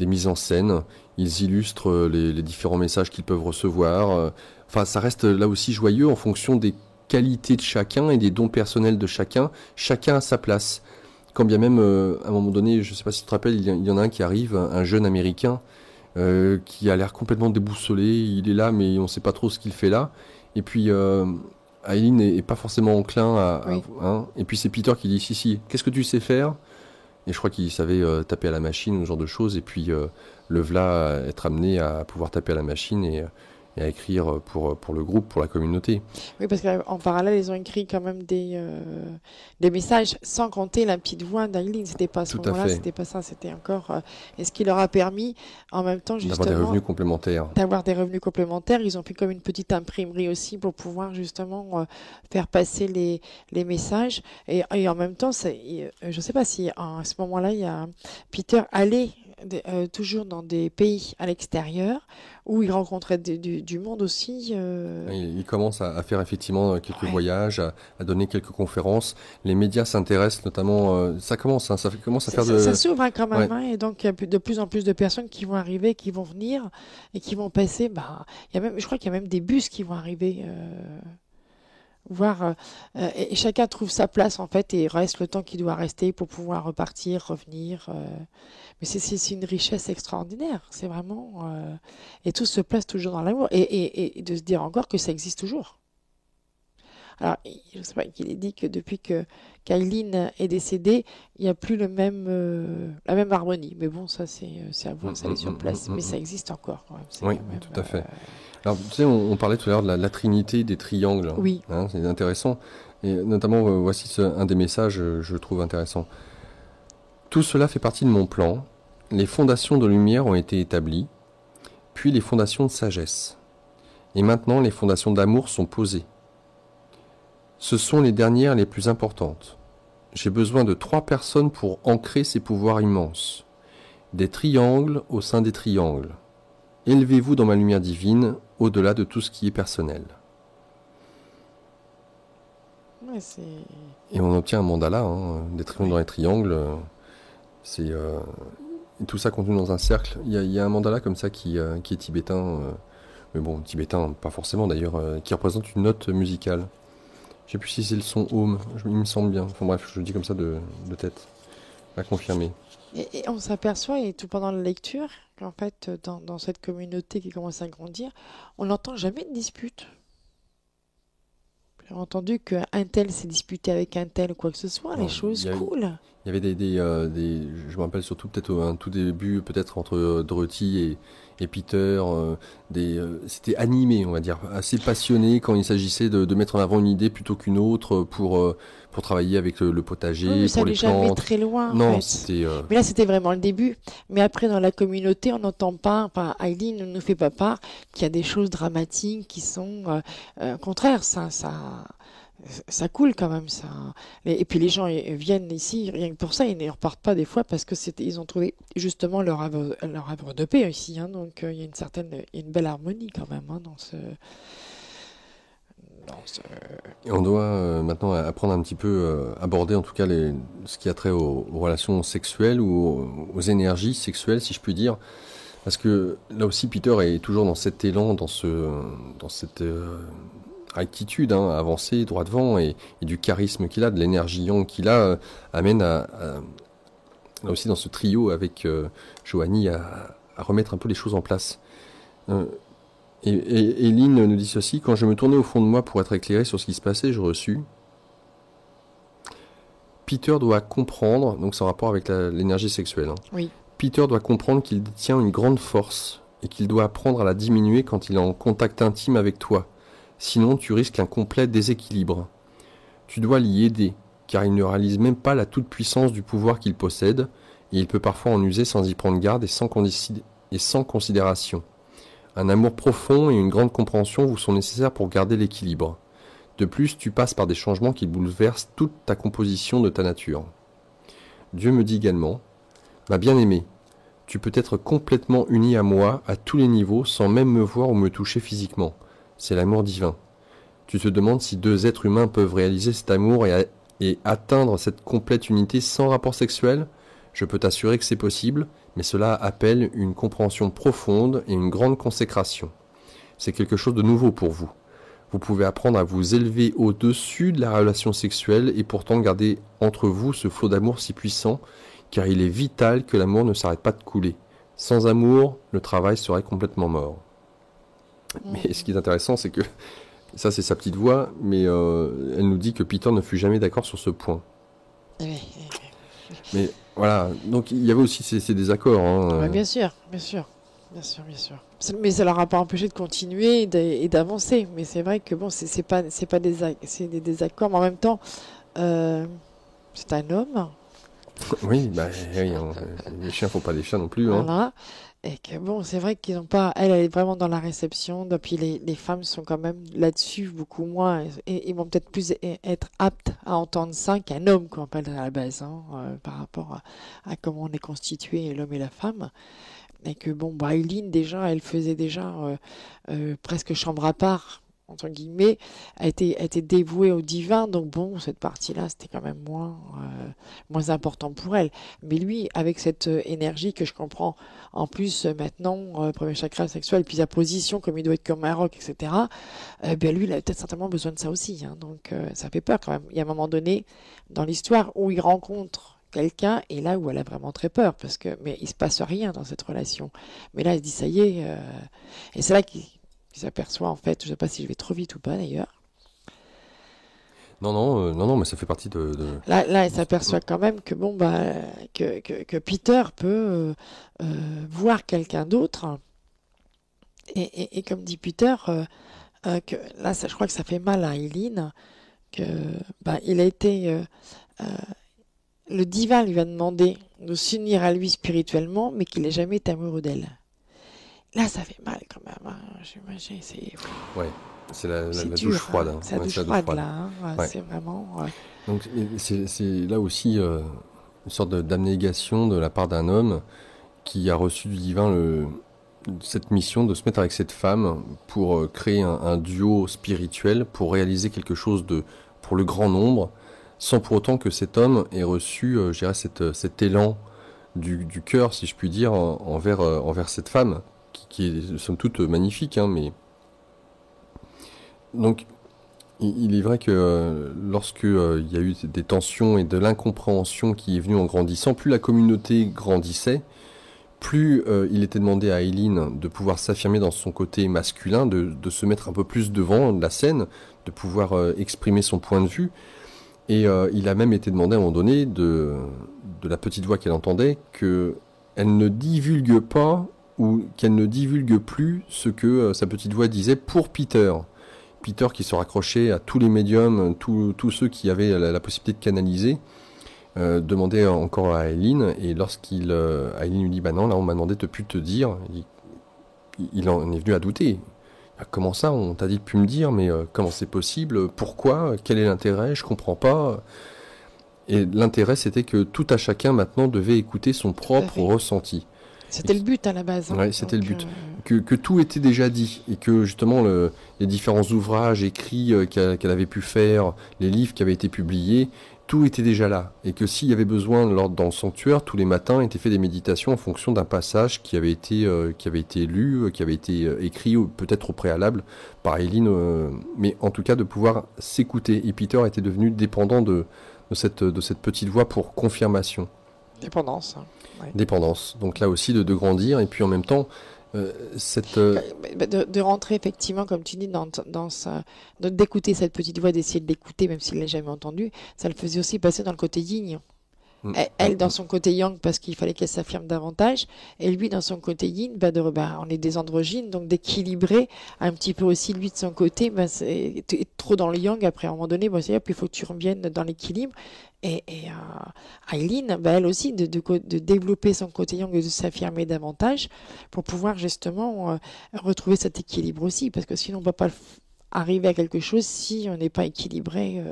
mises en scène. Ils illustrent les différents messages qu'ils peuvent recevoir. Enfin, ça reste là aussi joyeux en fonction des qualités de chacun et des dons personnels de chacun. Chacun a sa place. Quand bien même, à un moment donné, je ne sais pas si tu te rappelles, il y en a un qui arrive, un jeune Américain, qui a l'air complètement déboussolé. Il est là, mais on ne sait pas trop ce qu'il fait là. Et puis, Aileen n'est pas forcément enclin Oui. et puis c'est Peter qui dit, si, qu'est-ce que tu sais faire? Et je crois qu'il savait taper à la machine, ce genre de choses. Et puis, le voilà être amené à pouvoir taper à la machine et à écrire pour le groupe, pour la communauté. Oui, parce qu'en parallèle, ils ont écrit quand même des messages, sans compter la petite voix d'Aileen. C'était pas à ce Tout à moment-là, fait. c'était pas ça, c'était encore. Et ce qui leur a permis, en même temps, D'avoir justement, des revenus complémentaires. d'avoir des revenus complémentaires. Ils ont fait comme une petite imprimerie aussi pour pouvoir justement faire passer les messages. Et en même temps, je sais pas si à ce moment-là, il y a Peter allait toujours dans des pays à l'extérieur où il rencontrait du monde aussi. Il commence à faire effectivement quelques Ouais. voyages, à donner quelques conférences. Les médias s'intéressent notamment, ça commence, hein, commence à faire de... Ça s'ouvre hein, quand même, Ouais. hein, et donc il y a de plus en plus de personnes qui vont arriver, qui vont venir et qui vont passer. Il y a même, je crois qu'il y a même des bus qui vont arriver. Et chacun trouve sa place en fait et reste le temps qu'il doit rester pour pouvoir repartir, revenir. Mais c'est une richesse extraordinaire. C'est vraiment et tout se place toujours dans l'amour et de se dire encore que ça existe toujours. Alors, je sais pas, il est dit que depuis que Kailine est décédée, il n'y a plus la même harmonie. Mais bon, ça c'est à voir, ça est sur place. Mais ça existe encore quand même. C'est Oui, quand même, tout à fait. Alors, tu sais, on parlait tout à l'heure de la trinité des triangles. Oui. Hein, c'est intéressant. Et notamment, voici un des messages, je trouve intéressant. Tout cela fait partie de mon plan. Les fondations de lumière ont été établies, puis les fondations de sagesse. Et maintenant, les fondations d'amour sont posées. Ce sont les dernières les plus importantes. J'ai besoin de 3 personnes pour ancrer ces pouvoirs immenses. Des triangles au sein des triangles. Élevez-vous dans ma lumière divine, au-delà de tout ce qui est personnel. Ouais, Et on obtient un mandala, hein, des triangles dans les triangles. Et tout ça contenu dans un cercle. Il y a un mandala comme ça qui est tibétain, mais bon, tibétain, pas forcément d'ailleurs, qui représente une note musicale. Je sais plus si c'est le son Om, il me semble bien. Enfin bref, je le dis comme ça de tête. À confirmer. Et on s'aperçoit, et tout pendant la lecture, qu'en fait, dans cette communauté qui commence à grandir, on n'entend jamais de dispute. J'ai entendu qu'un tel s'est disputé avec un tel ou quoi que ce soit, Non, les choses cool. Il y avait je me rappelle surtout peut-être au un tout début, peut-être entre Dorothy et Peter, c'était animé, on va dire, assez passionné quand il s'agissait de mettre en avant une idée plutôt qu'une autre pour travailler avec le potager, Oui, mais ça pour les n'allait jamais plantes. très loin, en Non, fait. c'était... Mais là, c'était vraiment le début. Mais après, dans la communauté, on n'entend pas, enfin, Aileen ne nous fait pas part qu'il y a des choses dramatiques qui sont, au contraire, ça coule quand même, ça. Et puis les gens viennent ici, rien que pour ça, ils ne repartent pas des fois parce que ils ont trouvé justement leur havre de paix ici, hein. Donc, il y a il y a une belle harmonie quand même, hein, dans ce- Et on doit maintenant apprendre un petit peu, aborder en tout cas ce qui a trait aux relations sexuelles ou aux énergies sexuelles, si je puis dire. Parce que là aussi, Peter est toujours dans cet élan, dans cette attitude, hein, avancée, droit devant, et du charisme qu'il a, de l'énergie yang qu'il a, amène là aussi dans ce trio avec Joanie à remettre un peu les choses en place. Et Lynn nous dit ceci: quand je me tournais au fond de moi pour être éclairé sur ce qui se passait, je reçus. Peter doit comprendre, donc c'est en rapport avec l'énergie sexuelle, hein. Oui. Peter doit comprendre qu'il détient une grande force et qu'il doit apprendre à la diminuer quand il est en contact intime avec toi. Sinon, tu risques un complet déséquilibre. Tu dois l'y aider, car il ne réalise même pas la toute-puissance du pouvoir qu'il possède, et il peut parfois en user sans y prendre garde et sans considération. Un amour profond et une grande compréhension vous sont nécessaires pour garder l'équilibre. De plus, tu passes par des changements qui bouleversent toute ta composition de ta nature. Dieu me dit également, « Ma bien-aimée, tu peux être complètement unie à moi à tous les niveaux sans même me voir ou me toucher physiquement. C'est l'amour divin. Tu te demandes si deux êtres humains peuvent réaliser cet amour et atteindre cette complète unité sans rapport sexuel ? Je peux t'assurer que c'est possible, mais cela appelle une compréhension profonde et une grande consécration. C'est quelque chose de nouveau pour vous. Vous pouvez apprendre à vous élever au-dessus de la relation sexuelle et pourtant garder entre vous ce flot d'amour si puissant, car il est vital que l'amour ne s'arrête pas de couler. Sans amour, le travail serait complètement mort. Mais ce qui est intéressant, c'est que, ça c'est sa petite voix, mais elle nous dit que Peter ne fut jamais d'accord sur ce point. Mais voilà, donc il y avait aussi ces désaccords. Hein. Ouais, bien sûr. Mais ça leur a pas empêché de continuer et d'avancer. Mais c'est vrai que bon, c'est pas c'est des désaccords, mais en même temps, c'est un homme. Oui, oui, les chiens font pas des chats non plus. Hein. Voilà. Et que bon, c'est vrai qu'ils n'ont pas. Elle est vraiment dans la réception. Puis les femmes sont quand même là-dessus beaucoup moins. Et ils vont peut-être plus être aptes à entendre ça qu'un homme, qu'on appelle à la base, hein, par rapport à comment on est constitué, l'homme et la femme. Et que bon, Eileen, déjà, elle faisait déjà presque chambre à part, entre guillemets, a été dévouée au divin. Donc bon, cette partie-là, c'était quand même moins important pour elle. Mais lui, avec cette énergie que je comprends, en plus maintenant, premier chakra sexuel, puis sa position, comme il doit être comme un roc, etc., bien lui, il a peut-être certainement besoin de ça aussi. Hein. Donc ça fait peur quand même. Il y a un moment donné, dans l'histoire, où il rencontre quelqu'un, et là où elle a vraiment très peur, mais il se passe rien dans cette relation. Mais là, elle se dit, ça y est, et c'est là qu'il s'aperçoit, en fait, je sais pas si je vais trop vite ou pas d'ailleurs. Non, mais ça fait partie Là, elle s'aperçoit quand même que bon, que Peter peut voir quelqu'un d'autre, et comme dit Peter, que là, je crois que ça fait mal à Eileen, que il a été le divin lui a demandé de s'unir à lui spirituellement, mais qu'il n'ait jamais été amoureux d'elle. Là, ça fait mal quand même. Hein. J'imagine, ouais, c'est la dur, douche froide. Hein. C'est la douche froide, là. Hein. Ouais. C'est vraiment... Donc, c'est là aussi une sorte d'abnégation de la part d'un homme qui a reçu du divin cette mission de se mettre avec cette femme pour créer un duo spirituel, pour réaliser quelque chose pour le grand nombre, sans pour autant que cet homme ait reçu, je dirais, cet élan du cœur, si je puis dire, envers cette femme, qui est somme toute magnifique. Hein, mais donc, il est vrai que lorsque il y a eu des tensions et de l'incompréhension qui est venue en grandissant, plus la communauté grandissait, plus il était demandé à Eileen de pouvoir s'affirmer dans son côté masculin, de se mettre un peu plus devant de la scène, de pouvoir exprimer son point de vue. Et il a même été demandé à un moment donné de la petite voix qu'elle entendait qu'elle ne divulgue pas ou qu'elle ne divulgue plus ce que sa petite voix disait pour Peter. Peter qui se raccrochait à tous les médiums, tous ceux qui avaient la possibilité de canaliser, demandait encore à Eileen, et Eileen lui dit non, là on m'a demandé de plus te dire, il en est venu à douter. Comment ça, on t'a dit de plus me dire, mais comment c'est possible, pourquoi, quel est l'intérêt, je comprends pas. Et l'intérêt, c'était que tout à chacun maintenant devait écouter son propre ressenti. C'était le but à la base. Hein. Ouais, c'était le but. Que tout était déjà dit, et que justement les différents ouvrages écrits qu'elle avait pu faire, les livres qui avaient été publiés, tout était déjà là. Et que s'il y avait besoin, dans le sanctuaire, tous les matins étaient fait des méditations en fonction d'un passage qui avait été lu, qui avait été écrit peut-être au préalable par Eileen, mais en tout cas de pouvoir s'écouter. Et Peter était devenu dépendant de cette petite voix pour confirmation. Dépendance. Hein. Ouais. Dépendance. Donc là aussi de grandir, et puis en même temps de rentrer effectivement, comme tu dis, d'écouter cette petite voix, d'essayer de l'écouter, même s'il ne l'a jamais entendue, ça le faisait aussi passer dans le côté yin. Elle dans son côté yang parce qu'il fallait qu'elle s'affirme davantage, et lui dans son côté yin, on est des androgynes, donc d'équilibrer un petit peu aussi lui de son côté, t'es trop dans le yang, après à un moment donné, c'est puis il faut que tu reviennes dans l'équilibre. Et Aileen, elle aussi, de développer son côté yang et de s'affirmer davantage pour pouvoir justement retrouver cet équilibre aussi, parce que sinon on ne va pas arriver à quelque chose si on n'est pas équilibré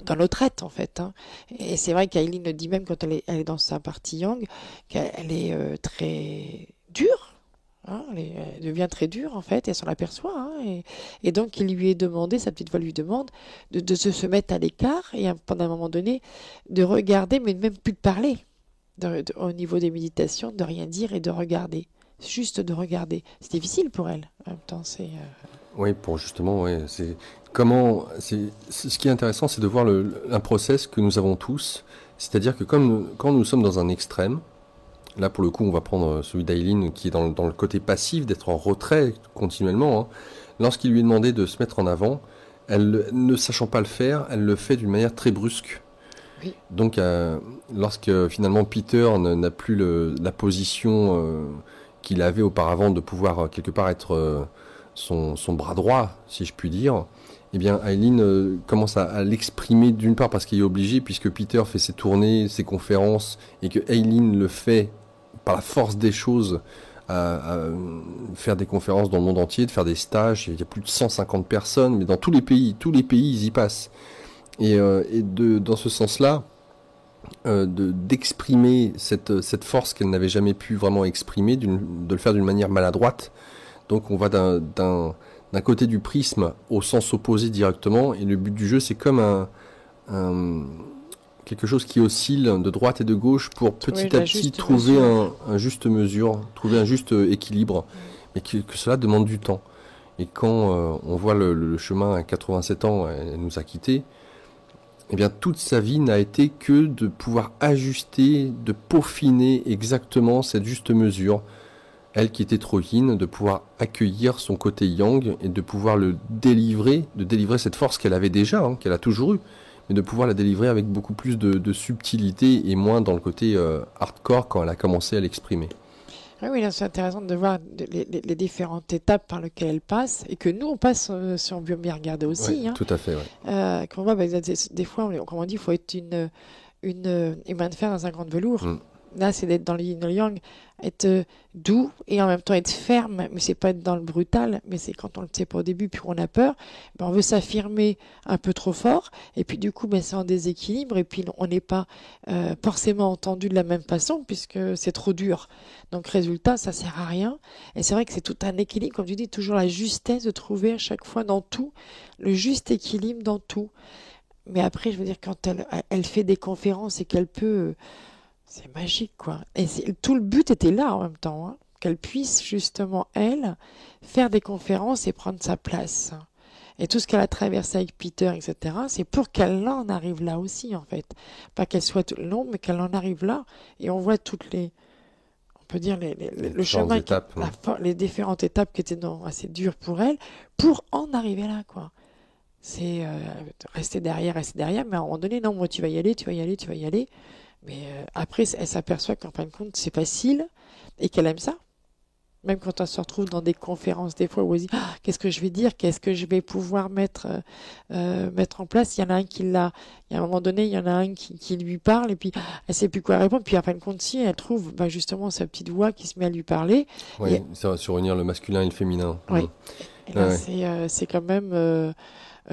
dans notre être en fait. Hein. Et c'est vrai qu'Aileen le dit même quand elle est dans sa partie yang, qu'elle est très dure. Hein, elle devient très dure en fait, elle s'en aperçoit. Hein, et donc il lui est demandé, sa petite voix lui demande de se mettre à l'écart et pendant un moment donné de regarder, mais même plus de parler au niveau des méditations, de rien dire et de regarder. Juste de regarder. C'est difficile pour elle. En même temps, c'est... Oui, pour justement, ouais, ce qui est intéressant, c'est de voir un process que nous avons tous. C'est-à-dire que quand nous sommes dans un extrême, là pour le coup on va prendre celui d'Aileen qui est dans le côté passif, d'être en retrait continuellement, hein. Lorsqu'il lui est demandé de se mettre en avant, elle, ne sachant pas le faire, elle le fait d'une manière très brusque. Oui. Donc lorsque finalement Peter n'a plus la position qu'il avait auparavant de pouvoir quelque part être... son bras droit, si je puis dire, eh bien Aileen commence à l'exprimer d'une part parce qu'il est obligé, puisque Peter fait ses tournées, ses conférences, et que Aileen le fait par la force des choses, à faire des conférences dans le monde entier, de faire des stages. Il y a plus de 150 personnes, mais dans tous les pays ils y passent. Et dans ce sens-là, d'exprimer cette force qu'elle n'avait jamais pu vraiment exprimer, de le faire d'une manière maladroite. Donc on va d'un côté du prisme au sens opposé directement, et le but du jeu c'est comme quelque chose qui oscille de droite et de gauche pour petit à petit trouver un juste mesure, trouver un juste équilibre, mais que cela demande du temps. Et quand on voit le chemin à 87 ans, elle nous a quittés, eh bien toute sa vie n'a été que de pouvoir ajuster, de peaufiner exactement cette juste mesure. Elle qui était trop yin, de pouvoir accueillir son côté yang et de pouvoir de délivrer cette force qu'elle avait déjà, hein, qu'elle a toujours eue, mais de pouvoir la délivrer avec beaucoup plus de subtilité et moins dans le côté hardcore quand elle a commencé à l'exprimer. Oui, là, c'est intéressant de voir les différentes étapes par lesquelles elle passe, et que nous on passe si on veut bien regarder aussi. Ouais, hein. Tout à fait, ouais. Qu'on voit, des fois, comme on dit, il faut être une main de fer dans un grand velours. Là, c'est d'être dans le yin et le yang, être doux et en même temps être ferme, mais c'est pas être dans le brutal, mais c'est quand on le sait pas au début, puis on a peur, on veut s'affirmer un peu trop fort, et puis du coup, c'est en déséquilibre, et puis on n'est pas forcément entendu de la même façon, puisque c'est trop dur. Donc, résultat, ça sert à rien. Et c'est vrai que c'est tout un équilibre, comme tu dis, toujours la justesse de trouver à chaque fois dans tout, le juste équilibre dans tout. Mais après, je veux dire, quand elle fait des conférences et qu'elle peut... c'est magique, quoi. Et tout le but était là en même temps, hein, qu'elle puisse justement, elle, faire des conférences et prendre sa place. Et tout ce qu'elle a traversé avec Peter, etc., c'est pour qu'elle en arrive là aussi, en fait. Pas qu'elle soit tout le long, mais qu'elle en arrive là. Et on voit on peut dire le chemin, les différentes étapes qui étaient assez dures pour elle, pour en arriver là, quoi. C'est rester derrière, mais à un moment donné, non, moi, tu vas y aller. Mais après, elle s'aperçoit qu'en fin de compte, c'est facile et qu'elle aime ça. Même quand on se retrouve dans des conférences, des fois, où on se dit qu'est-ce que je vais dire, qu'est-ce que je vais pouvoir mettre en place. Il y en a un il y a un moment donné, il y en a un qui lui parle, et puis elle sait plus quoi répondre. Puis en fin de compte, si elle trouve justement sa petite voix qui se met à lui parler. Oui, ça va surunir le masculin et le féminin. Oui. Et là, c'est quand même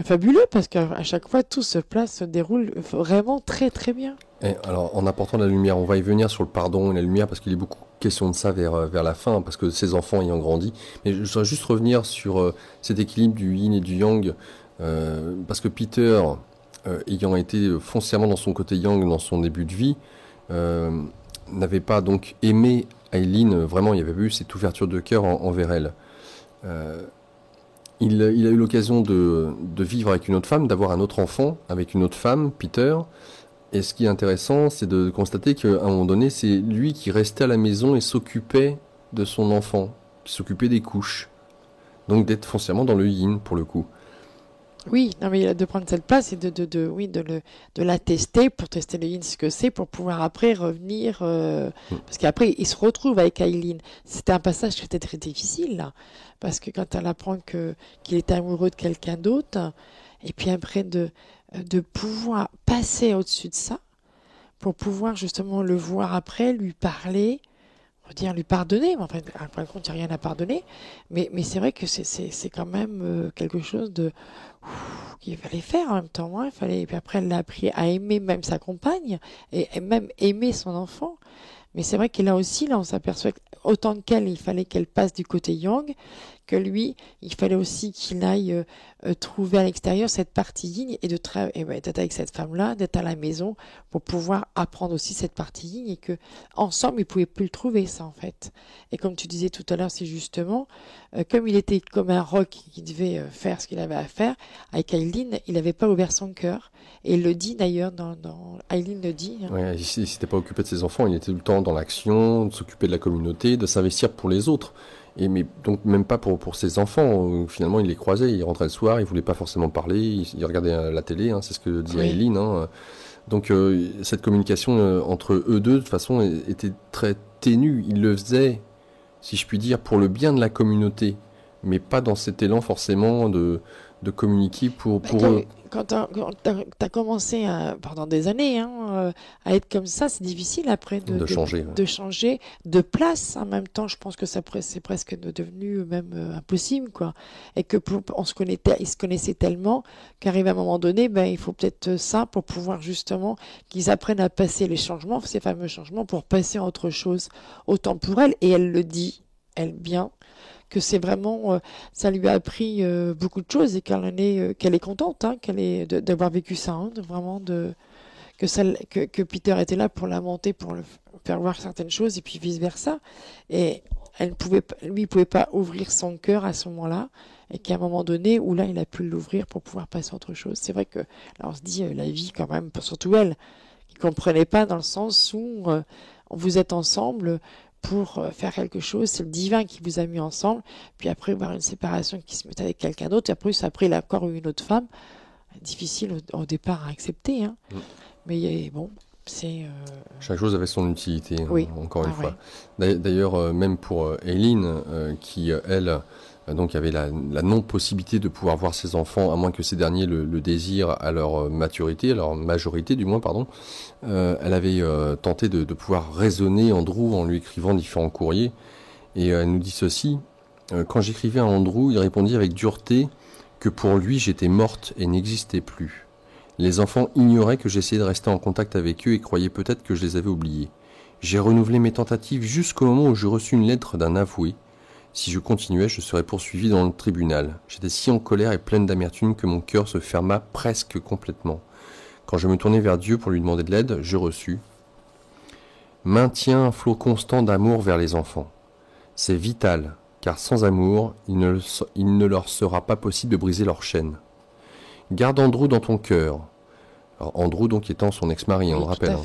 fabuleux, parce qu'à chaque fois, tout se déroule vraiment très très bien. Et alors, en apportant la lumière, on va y venir sur le pardon et la lumière, parce qu'il est beaucoup question de ça vers la fin, parce que ses enfants ayant grandi. Mais je voudrais juste revenir sur cet équilibre du yin et du yang, parce que Peter, ayant été foncièrement dans son côté yang dans son début de vie, n'avait pas donc aimé Aileen, vraiment, il y avait eu cette ouverture de cœur envers elle. Il a eu l'occasion de vivre avec une autre femme, d'avoir un autre enfant avec une autre femme, Peter. Et ce qui est intéressant, c'est de constater qu'à un moment donné, c'est lui qui restait à la maison et s'occupait de son enfant, qui s'occupait des couches. Donc d'être foncièrement dans le yin, pour le coup. Oui, non, mais de prendre cette place et oui, de la tester pour tester le yin, ce que c'est, pour pouvoir après revenir. Parce qu'après, il se retrouve avec Aileen. C'était un passage qui était très difficile, là. Parce que quand elle apprend qu'il est amoureux de quelqu'un d'autre, et puis après de pouvoir passer au-dessus de ça, pour pouvoir justement le voir après, lui parler, dire lui pardonner, mais en fait, à fin de compte, il n'y a rien à pardonner, mais c'est vrai que c'est quand même quelque chose qu'il fallait faire en même temps, hein. Et puis après, elle l'a appris à aimer même sa compagne, et même aimer son enfant. Mais c'est vrai que là aussi, là, on s'aperçoit qu'autant qu'elle, il fallait qu'elle passe du côté yang, que lui, il fallait aussi qu'il aille trouver à l'extérieur cette partie yin et d'être avec cette femme-là, d'être à la maison pour pouvoir apprendre aussi cette partie yin et que ensemble, ils pouvaient plus le trouver, ça, en fait. Et comme tu disais tout à l'heure, c'est justement, comme il était comme un roc qui devait faire ce qu'il avait à faire, avec Aileen, il n'avait pas ouvert son cœur. Et il le dit d'ailleurs, Aileen le dit. Ouais, il s'était pas occupé de ses enfants, il était tout le temps dans l'action, de s'occuper de la communauté, de s'investir pour les autres. Mais donc même pas pour ses enfants. Finalement, il les croisait, il rentrait le soir, il voulait pas forcément parler, il regardait la télé, hein, c'est ce que dit Aileen. Hein. Donc cette communication entre eux deux, de toute façon, était très ténue. Il le faisait, si je puis dire, pour le bien de la communauté, mais pas dans cet élan forcément de communiquer pour eux. Quand t'as commencé pendant des années à être comme ça, c'est difficile après de changer. De changer de place. En même temps, je pense que c'est presque devenu même impossible, quoi. Et que ils se connaissaient tellement qu'arrive à un moment donné, ben il faut peut-être ça pour pouvoir justement qu'ils apprennent à passer les changements, ces fameux changements, pour passer à autre chose. Autant pour elle, et elle le dit, elle bien, que c'est vraiment, ça lui a appris beaucoup de choses et qu'elle est contente, hein, d'avoir vécu ça, hein, que Peter était là pour la monter, pour le faire voir certaines choses et puis vice versa. Et lui, il pouvait pas ouvrir son cœur à ce moment-là et qu'à un moment donné où là, il a pu l'ouvrir pour pouvoir passer à autre chose. C'est vrai que là, on se dit la vie quand même, surtout elle, qui comprenait pas dans le sens où vous êtes ensemble pour faire quelque chose, c'est le divin qui vous a mis ensemble, puis après voir une séparation qui se met avec quelqu'un d'autre, et après il a encore eu une autre femme, difficile au départ à accepter, hein. Mais bon, c'est... Chaque chose avait son utilité, oui. Encore une fois. D'ailleurs, même pour Aileen, qui, elle, donc avait la non-possibilité de pouvoir voir ses enfants, à moins que ces derniers le désirent à leur maturité, à leur majorité du moins, pardon, elle avait tenté de pouvoir raisonner Andrew en lui écrivant différents courriers. Et elle nous dit ceci, quand j'écrivais à Andrew, il répondit avec dureté que pour lui j'étais morte et n'existais plus. Les enfants ignoraient que j'essayais de rester en contact avec eux et croyaient peut-être que je les avais oubliés. J'ai renouvelé mes tentatives jusqu'au moment où je reçus une lettre d'un avoué. Si je continuais, je serais poursuivi dans le tribunal. J'étais si en colère et pleine d'amertume que mon cœur se ferma presque complètement. Quand je me tournai vers Dieu pour lui demander de l'aide, je reçus « Maintiens un flot constant d'amour vers les enfants. C'est vital, car sans amour, il ne leur sera pas possible de briser leur chaîne. Garde Andrew dans ton cœur. » Alors Andrew donc étant son ex-mari, on le rappelle.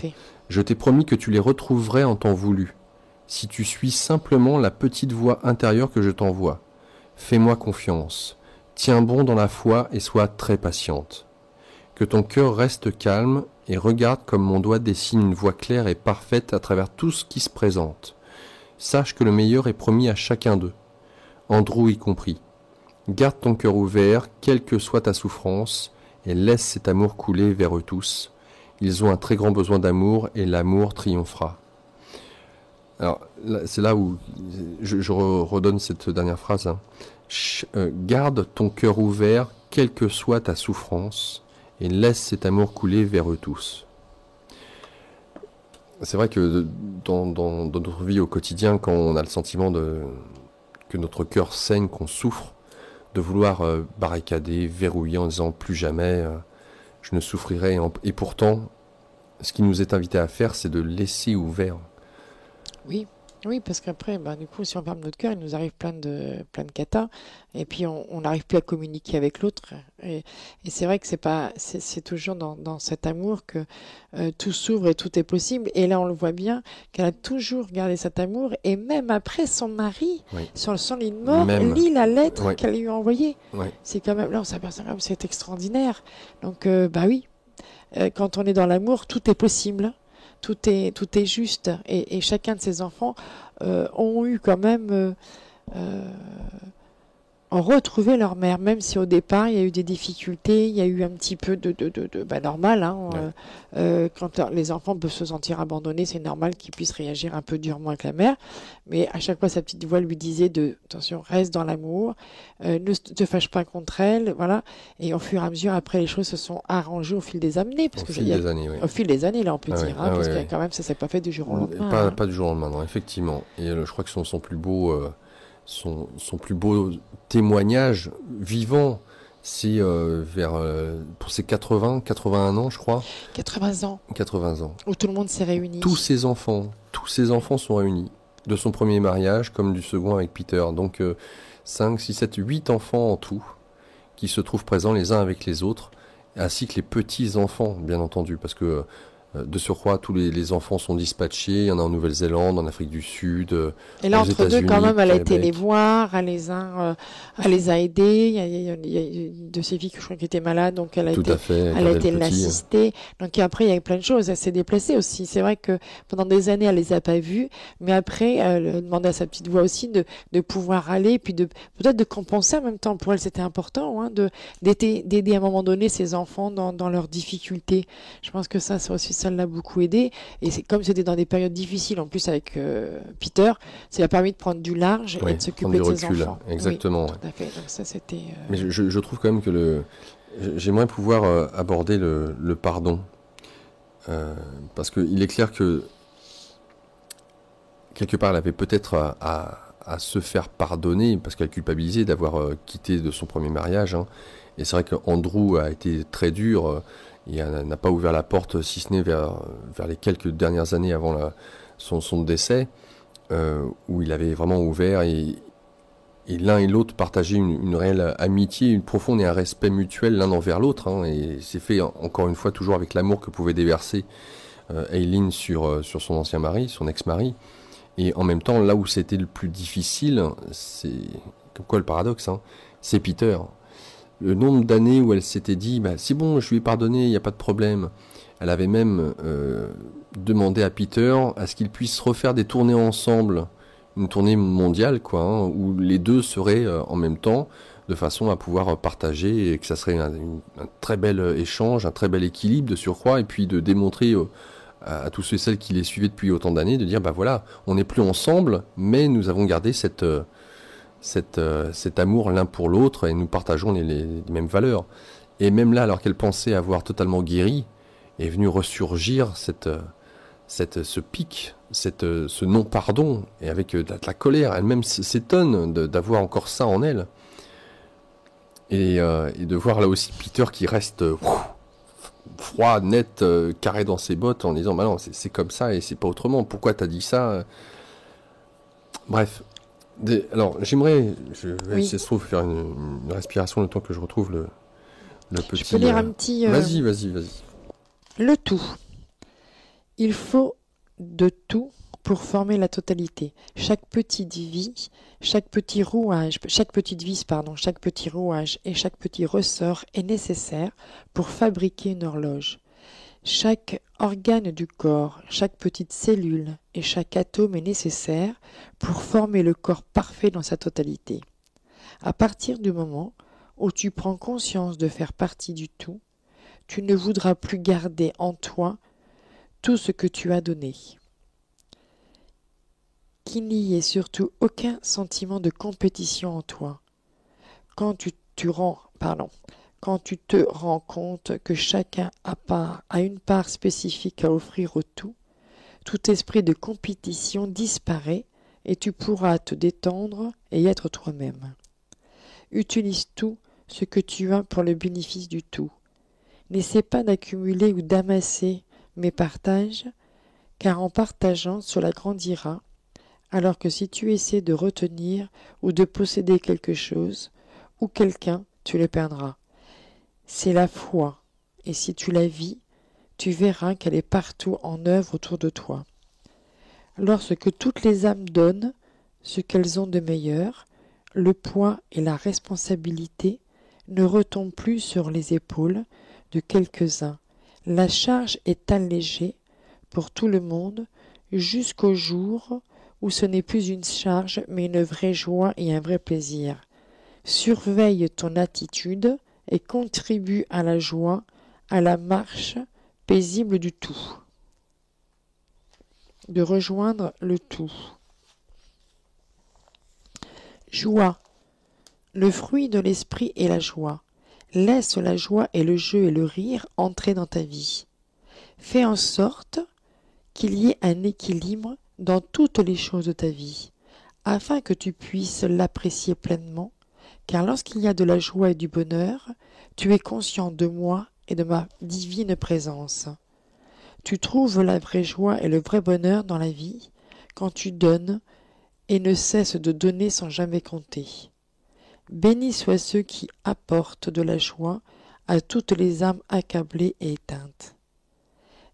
Je t'ai promis que tu les retrouverais en temps voulu. Si tu suis simplement la petite voix intérieure que je t'envoie. Fais-moi confiance. Tiens bon dans la foi et sois très patiente. Que ton cœur reste calme et regarde comme mon doigt dessine une voie claire et parfaite à travers tout ce qui se présente. Sache que le meilleur est promis à chacun d'eux. Andrew y compris. Garde ton cœur ouvert, quelle que soit ta souffrance, et laisse cet amour couler vers eux tous. Ils ont un très grand besoin d'amour et l'amour triomphera. Alors, c'est là où je redonne cette dernière phrase. Hein. Garde ton cœur ouvert, quelle que soit ta souffrance, et laisse cet amour couler vers eux tous. C'est vrai que dans notre vie au quotidien, quand on a le sentiment que notre cœur saigne, qu'on souffre, de vouloir barricader, verrouiller en disant plus jamais je ne souffrirai. Et pourtant, ce qui nous est invité à faire, c'est de laisser ouvert. Oui. Oui, parce qu'après, du coup, si on ferme notre cœur, il nous arrive plein de catas, et puis on n'arrive plus à communiquer avec l'autre. Et c'est vrai que c'est toujours dans cet amour que tout s'ouvre et tout est possible. Et là, on le voit bien qu'elle a toujours gardé cet amour, et même après, son mari, Oui. sur son lit de mort, Même. lit la lettre Ouais. qu'elle lui a envoyée. Ouais. C'est quand même, là, on s'aperçoit quand même que c'est extraordinaire. Donc, bah oui, quand on est dans l'amour, tout est possible. Tout est juste. Et chacun de ces enfants ont eu quand même euh, ont retrouvé leur mère, même si au départ il y a eu des difficultés, il y a eu un petit peu normal, hein, Ouais. quand les enfants peuvent se sentir abandonnés, c'est normal qu'ils puissent réagir un peu durement avec la mère, mais à chaque fois sa petite voix lui disait attention, reste dans l'amour, ne te fâche pas contre elle, voilà, et au fur et à mesure après les choses se sont arrangées au fil des années, parce Au que fil des années, oui. au fil des années là on peut Ah ouais, dire, hein, ah parce ouais, que ouais. quand même ça s'est pas fait du jour au lendemain, Pas, hein. pas du jour au lendemain, non, effectivement. Et je crois que son plus beau, son plus beau témoignage vivant, c'est pour ses 81 ans, je crois. 80 ans, 80 ans. où tout le monde s'est réuni. Tous ses enfants sont réunis. De son premier mariage comme du second avec Peter. Donc 5, 6, 7, 8 enfants en tout qui se trouvent présents les uns avec les autres, ainsi que les petits-enfants, bien entendu, parce que de surcroît, tous les enfants sont dispatchés. Il y en a en Nouvelle-Zélande, en Afrique du Sud, Et là, aux entre deux, quand États-Unis, même, elle a été les Québec. voir, elle les a aidés. Il y a une de ses filles que je crois qui était malade, donc Tout à fait, elle a garder été le petit. l'assister. Donc après, il y a eu plein de choses. Elle s'est déplacée aussi. C'est vrai que pendant des années, elle les a pas vus, mais après, elle demandait à sa petite voix aussi de pouvoir aller, puis peut-être de compenser en même temps. Pour elle, c'était important, hein, d'aider à un moment donné ses enfants dans leurs difficultés. Je pense que ça aussi, ça l'a beaucoup aidé. Et c'est comme c'était dans des périodes difficiles, en plus avec Peter, ça lui a permis de prendre du large et Oui, de prendre s'occuper du de ses recul, enfants. exactement. Oui, Ouais. tout à fait. Donc ça, c'était. Mais je trouve quand même que j'aimerais pouvoir aborder le pardon. Parce qu'il est clair que quelque part, elle avait peut-être à se faire pardonner, parce qu'elle culpabilisait d'avoir quitté de son premier mariage. Hein. Et c'est vrai qu'Andrew a été très dur, et n'a pas ouvert la porte, si ce n'est vers les quelques dernières années avant son décès, où il avait vraiment ouvert, et l'un et l'autre partageaient une réelle amitié, une profonde et un respect mutuel l'un envers l'autre. Hein. Et c'est fait, encore une fois, toujours avec l'amour que pouvait déverser Aileen sur son ancien mari, son ex-mari. Et en même temps, là où c'était le plus difficile, c'est comme quoi le paradoxe, hein, c'est Peter. Le nombre d'années où elle s'était dit, c'est bon, je lui ai pardonné, il n'y a pas de problème. Elle avait même demandé à Peter à ce qu'ils puissent refaire des tournées ensemble, une tournée mondiale, quoi, hein, où les deux seraient en même temps, de façon à pouvoir partager, et que ça serait un très bel échange, un très bel équilibre de surcroît, et puis de démontrer à tous ceux et celles qui les suivaient depuis autant d'années, de dire, voilà, on n'est plus ensemble, mais nous avons gardé cet amour l'un pour l'autre, et nous partageons les mêmes valeurs. Et même là, alors qu'elle pensait avoir totalement guéri, est venu ressurgir ce pic, ce non-pardon, et avec de la colère. Elle-même s'étonne d'avoir encore ça en elle. Et de voir là aussi Peter qui reste froid, net, carré dans ses bottes, en disant non, c'est comme ça et c'est pas autrement. Pourquoi t'as dit ça? Bref. Alors, j'aimerais, je vais essayer de faire une respiration le temps que je retrouve le petit. Je peux lire un petit. Vas-y. Le tout. Il faut de tout pour former la totalité. Chaque petite vis, chaque petit rouage et chaque petit ressort est nécessaire pour fabriquer une horloge. Chaque organe du corps, chaque petite cellule et chaque atome est nécessaire pour former le corps parfait dans sa totalité. À partir du moment où tu prends conscience de faire partie du tout, tu ne voudras plus garder en toi tout ce que tu as donné. Qu'il n'y ait surtout aucun sentiment de compétition en toi. Quand tu te rends compte que chacun a une part spécifique à offrir au tout esprit de compétition disparaît et tu pourras te détendre et être toi-même. Utilise tout ce que tu as pour le bénéfice du tout. N'essaie pas d'accumuler ou d'amasser, mais partage, car en partageant, cela grandira, alors que si tu essaies de retenir ou de posséder quelque chose ou quelqu'un, tu le perdras. C'est la foi, et si tu la vis, tu verras qu'elle est partout en œuvre autour de toi. Lorsque toutes les âmes donnent ce qu'elles ont de meilleur, le poids et la responsabilité ne retombent plus sur les épaules de quelques-uns. La charge est allégée pour tout le monde jusqu'au jour où ce n'est plus une charge mais une vraie joie et un vrai plaisir. Surveille ton attitude et contribue à la joie, à la marche paisible du tout. De rejoindre le tout. Joie. Le fruit de l'esprit est la joie. Laisse la joie et le jeu et le rire entrer dans ta vie. Fais en sorte qu'il y ait un équilibre dans toutes les choses de ta vie, afin que tu puisses l'apprécier pleinement, car lorsqu'il y a de la joie et du bonheur, tu es conscient de moi et de ma divine présence. Tu trouves la vraie joie et le vrai bonheur dans la vie quand tu donnes et ne cesses de donner sans jamais compter. Bénis soient ceux qui apportent de la joie à toutes les âmes accablées et éteintes.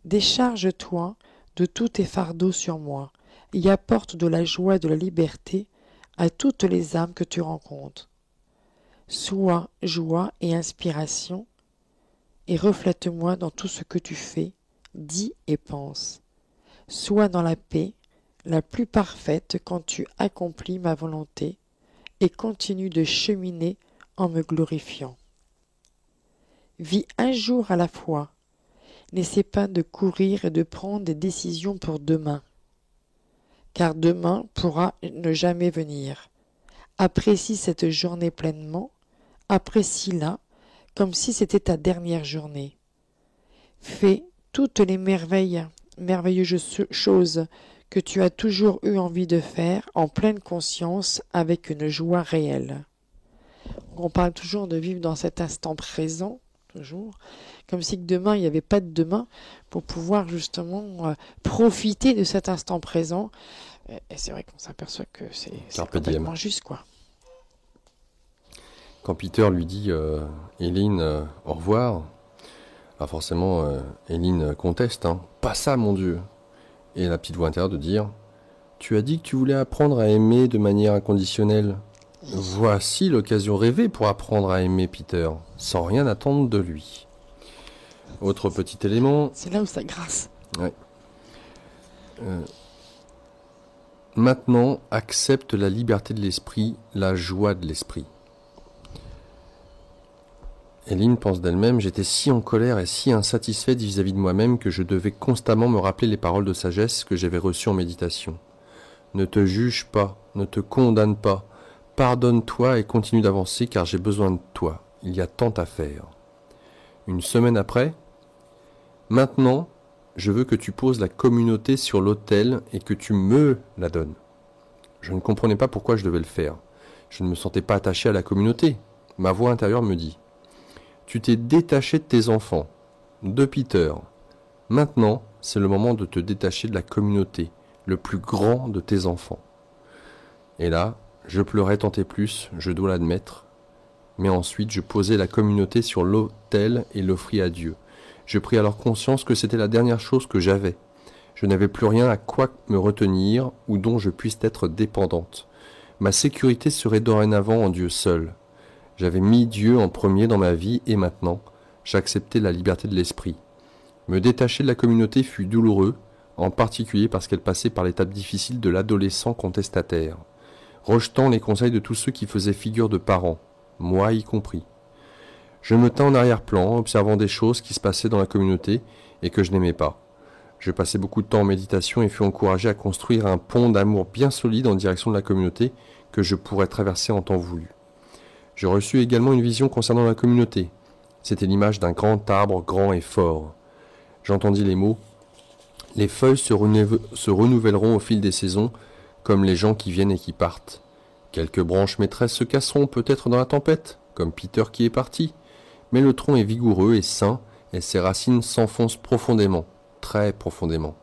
Décharge-toi de tous tes fardeaux sur moi et apporte de la joie et de la liberté à toutes les âmes que tu rencontres. Sois joie et inspiration et reflète-moi dans tout ce que tu fais, dis et pense. Sois dans la paix la plus parfaite quand tu accomplis ma volonté et continue de cheminer en me glorifiant. Vis un jour à la fois. N'essaie pas de courir et de prendre des décisions pour demain, car demain pourra ne jamais venir. Apprécie cette journée pleinement, apprécie-la comme si c'était ta dernière journée. Fais toutes les merveilleuses choses que tu as toujours eu envie de faire en pleine conscience avec une joie réelle. On parle toujours de vivre dans cet instant présent, toujours, comme si demain il n'y avait pas de demain, pour pouvoir justement profiter de cet instant présent. Et c'est vrai qu'on s'aperçoit que c'est complètement juste, quoi. Quand Peter lui dit Eileen, au revoir, alors forcément Eileen conteste, pas ça mon Dieu. Et la petite voix intérieure de dire tu as dit que tu voulais apprendre à aimer de manière inconditionnelle. Voici l'occasion rêvée pour apprendre à aimer Peter, sans rien attendre de lui. Autre petit élément. C'est là où ça grasse. Ouais. Maintenant, accepte la liberté de l'esprit, la joie de l'esprit. Eileen pense d'elle-même, j'étais si en colère et si insatisfaite vis-à-vis de moi-même que je devais constamment me rappeler les paroles de sagesse que j'avais reçues en méditation. Ne te juge pas, ne te condamne pas, pardonne-toi et continue d'avancer car j'ai besoin de toi, il y a tant à faire. Une semaine après, maintenant, je veux que tu poses la communauté sur l'autel et que tu me la donnes. Je ne comprenais pas pourquoi je devais le faire. Je ne me sentais pas attaché à la communauté. Ma voix intérieure me dit tu t'es détaché de tes enfants, de Peter. Maintenant, c'est le moment de te détacher de la communauté, le plus grand de tes enfants. Et là, je pleurais tant et plus, je dois l'admettre. Mais ensuite, je posai la communauté sur l'autel et l'offris à Dieu. Je pris alors conscience que c'était la dernière chose que j'avais. Je n'avais plus rien à quoi me retenir ou dont je puisse être dépendante. Ma sécurité serait dorénavant en Dieu seul. J'avais mis Dieu en premier dans ma vie et maintenant, j'acceptais la liberté de l'esprit. Me détacher de la communauté fut douloureux, en particulier parce qu'elle passait par l'étape difficile de l'adolescent contestataire, rejetant les conseils de tous ceux qui faisaient figure de parents, moi y compris. Je me tins en arrière-plan, observant des choses qui se passaient dans la communauté et que je n'aimais pas. Je passais beaucoup de temps en méditation et fus encouragé à construire un pont d'amour bien solide en direction de la communauté que je pourrais traverser en temps voulu. Je reçus également une vision concernant la communauté. C'était l'image d'un grand arbre grand et fort. J'entendis les mots « Les feuilles se renouvelleront au fil des saisons, comme les gens qui viennent et qui partent. Quelques branches maîtresses se casseront peut-être dans la tempête, comme Peter qui est parti. Mais le tronc est vigoureux et sain, et ses racines s'enfoncent profondément, très profondément.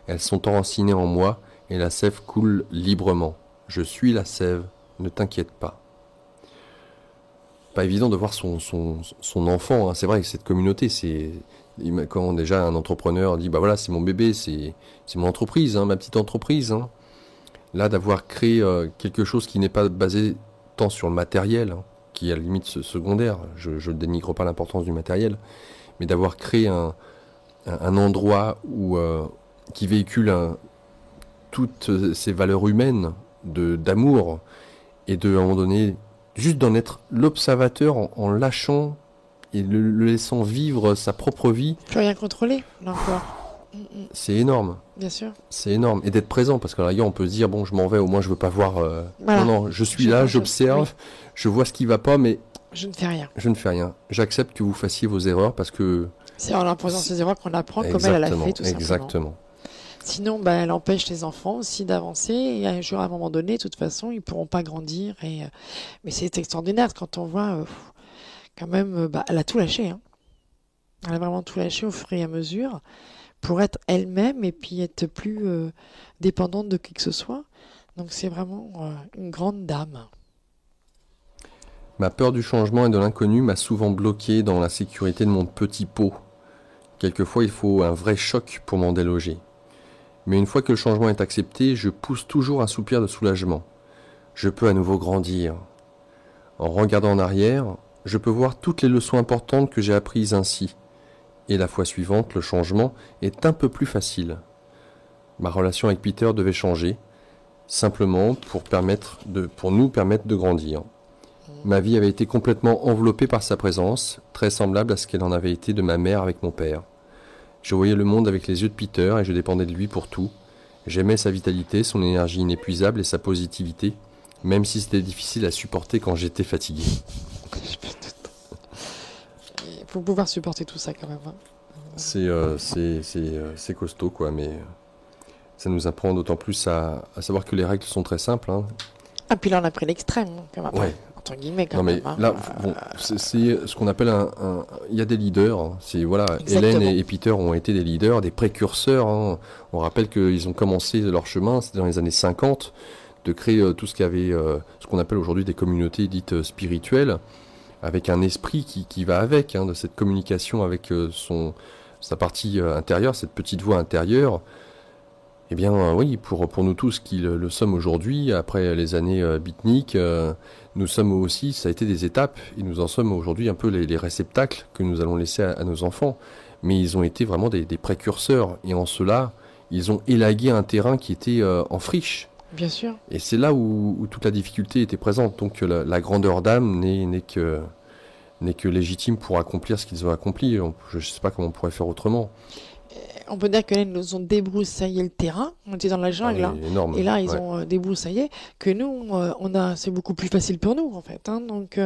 Elles sont enracinées en moi, et la sève coule librement. Je suis la sève, ne t'inquiète pas. Pas évident de voir son enfant, hein. C'est vrai que cette communauté, quand déjà un entrepreneur dit, bah voilà, c'est mon bébé, c'est mon entreprise, hein, ma petite entreprise, hein. Là, d'avoir créé quelque chose qui n'est pas basé tant sur le matériel, hein, qui est à la limite secondaire, je ne dénigre pas l'importance du matériel, mais d'avoir créé un endroit qui véhicule toutes ces valeurs humaines d'amour et à un moment donné, juste d'en être l'observateur en lâchant et le laissant vivre sa propre vie. Plus rien contrôler, là encore. C'est énorme. Bien sûr. C'est énorme. Et d'être présent, parce que là, on peut se dire, bon, je m'en vais, au moins je veux pas voir... Voilà. Non, je suis là, j'observe, je vois ce qui va pas, mais... Je ne fais rien. Je ne fais rien. J'accepte que vous fassiez vos erreurs, parce que... C'est en imposant ces erreurs qu'on apprend comme elle l'a fait, tout simplement. Exactement. Sinon, elle empêche les enfants aussi d'avancer. Et un jour, à un moment donné, de toute façon, ils ne pourront pas grandir. Mais c'est extraordinaire quand on voit, quand même, elle a tout lâché. Hein. Elle a vraiment tout lâché au fur et à mesure pour être elle-même et puis être plus dépendante de qui que ce soit. Donc, c'est vraiment une grande dame. Ma peur du changement et de l'inconnu m'a souvent bloqué dans la sécurité de mon petit pot. Quelquefois, il faut un vrai choc pour m'en déloger. Mais une fois que le changement est accepté, je pousse toujours un soupir de soulagement. Je peux à nouveau grandir. En regardant en arrière, je peux voir toutes les leçons importantes que j'ai apprises ainsi. Et la fois suivante, le changement est un peu plus facile. Ma relation avec Peter devait changer, simplement pour nous permettre de grandir. Ma vie avait été complètement enveloppée par sa présence, très semblable à ce qu'elle en avait été de ma mère avec mon père. Je voyais le monde avec les yeux de Peter et je dépendais de lui pour tout. J'aimais sa vitalité, son énergie inépuisable et sa positivité, même si c'était difficile à supporter quand j'étais fatigué. Il faut pouvoir supporter tout ça quand même. Hein. C'est costaud, quoi, mais ça nous apprend d'autant plus à savoir que les règles sont très simples. Hein. Ah, puis là, on a pris l'extrême, quand même. Ouais. Entre guillemets, quand non, même. Mais là, bon, c'est ce qu'on appelle il y a des leaders. Hein. Hélène et Peter ont été des leaders, des précurseurs. Hein. On rappelle qu'ils ont commencé leur chemin, c'était dans les années 50, de créer tout ce qu'il y avait, ce qu'on appelle aujourd'hui des communautés dites spirituelles, avec un esprit qui va avec, hein, de cette communication avec sa partie intérieure, cette petite voix intérieure. Eh bien, oui, pour nous tous qui le sommes aujourd'hui, après les années beatniks, nous sommes aussi, ça a été des étapes, et nous en sommes aujourd'hui un peu les réceptacles que nous allons laisser à nos enfants. Mais ils ont été vraiment des précurseurs, et en cela, ils ont élagué un terrain qui était en friche. Bien sûr. Et c'est là où toute la difficulté était présente. Donc la grandeur d'âme n'est que légitime pour accomplir ce qu'ils ont accompli. Je ne sais pas comment on pourrait faire autrement. On peut dire que là, ils nous ont débroussaillé le terrain. On était dans la jungle, ah, oui, énorme. Et là, ils ont débroussaillé. Que nous, c'est beaucoup plus facile pour nous, en fait. Hein. Donc,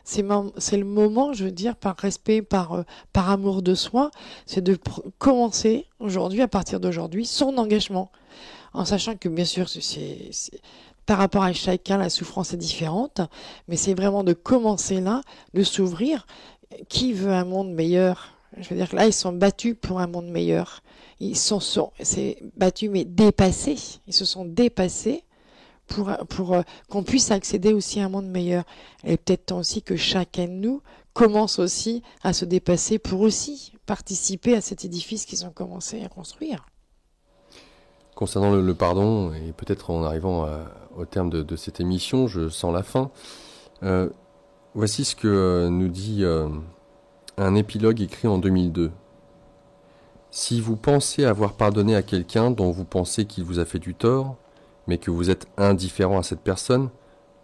c'est le moment, je veux dire, par respect, par amour de soi, c'est de commencer aujourd'hui, à partir d'aujourd'hui, son engagement. En sachant que, bien sûr, par rapport à chacun, la souffrance est différente. Mais c'est vraiment de commencer là, de s'ouvrir. Qui veut un monde meilleur ? Je veux dire que là, ils sont battus pour un monde meilleur. Ils c'est battus, mais dépassés. Ils se sont dépassés pour qu'on puisse accéder aussi à un monde meilleur. Et peut-être temps aussi que chacun de nous commence aussi à se dépasser pour aussi participer à cet édifice qu'ils ont commencé à construire. Concernant le pardon, et peut-être en arrivant au terme de cette émission, je sens la fin. Voici ce que nous dit... un épilogue écrit en 2002. Si vous pensez avoir pardonné à quelqu'un dont vous pensez qu'il vous a fait du tort, mais que vous êtes indifférent à cette personne,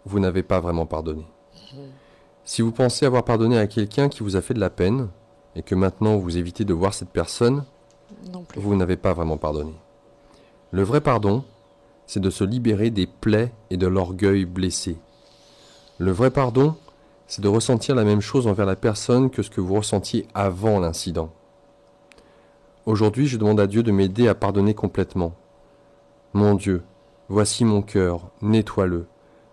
vous n'avez pas vraiment pardonné. Si vous pensez avoir pardonné à quelqu'un qui vous a fait de la peine, et que maintenant vous évitez de voir cette personne, vous n'avez pas vraiment pardonné. Le vrai pardon, c'est de se libérer des plaies et de l'orgueil blessé. Le vrai pardon, c'est de ressentir la même chose envers la personne que ce que vous ressentiez avant l'incident. Aujourd'hui, je demande à Dieu de m'aider à pardonner complètement. Mon Dieu, voici mon cœur, nettoie-le.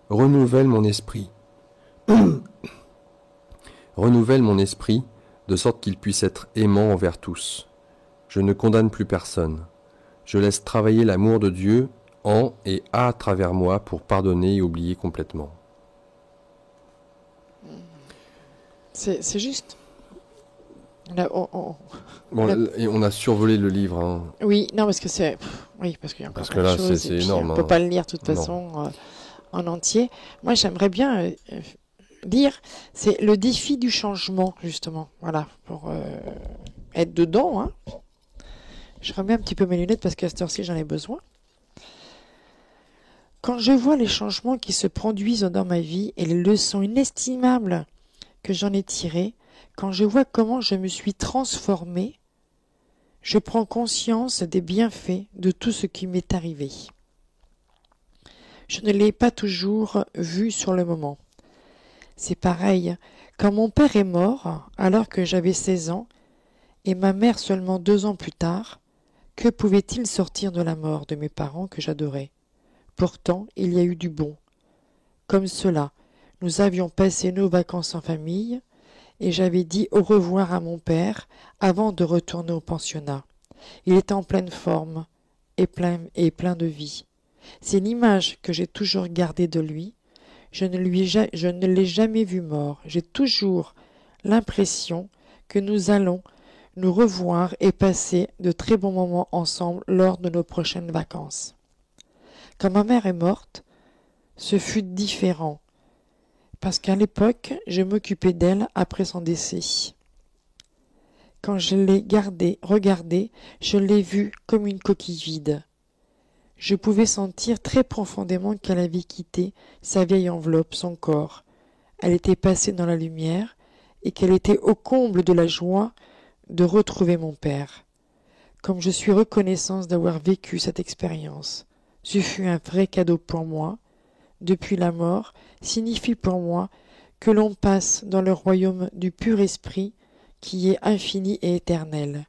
Renouvelle mon esprit. Renouvelle mon esprit, de sorte qu'il puisse être aimant envers tous. Je ne condamne plus personne. Je laisse travailler l'amour de Dieu en et à travers moi pour pardonner et oublier complètement. C'est juste. Là, Bon, et on a survolé le livre. Hein. Oui, non, parce que c'est... Oui, parce qu'il y a encore Parce que là, c'est énorme. On ne peut pas le lire de toute façon en entier. Moi, j'aimerais bien lire, c'est le défi du changement, justement. Voilà, pour être dedans. Hein. Je remets un petit peu mes lunettes parce qu'à cette heure-ci, j'en ai besoin. Quand je vois les changements qui se produisent dans ma vie et les leçons inestimables que j'en ai tirées, quand je vois comment je me suis transformée, je prends conscience des bienfaits de tout ce qui m'est arrivé. Je ne l'ai pas toujours vu sur le moment. C'est pareil, quand mon père est mort, alors que j'avais 16 ans, et ma mère seulement 2 ans plus tard, que pouvait-il sortir de la mort de mes parents que j'adorais? Pourtant, il y a eu du bon. Comme cela, nous avions passé nos vacances en famille, et j'avais dit au revoir à mon père avant de retourner au pensionnat. Il était en pleine forme et plein de vie. C'est l'image que j'ai toujours gardée de lui. Je ne l'ai jamais vu mort. J'ai toujours l'impression que nous allons nous revoir et passer de très bons moments ensemble lors de nos prochaines vacances. Quand ma mère est morte, ce fut différent, parce qu'à l'époque, je m'occupais d'elle après son décès. Quand je l'ai regardée, je l'ai vue comme une coquille vide. Je pouvais sentir très profondément qu'elle avait quitté sa vieille enveloppe, son corps. Elle était passée dans la lumière et qu'elle était au comble de la joie de retrouver mon père. Comme je suis reconnaissante d'avoir vécu cette expérience. Ce fut un vrai cadeau pour moi. Depuis la mort, signifie pour moi que l'on passe dans le royaume du pur esprit qui est infini et éternel.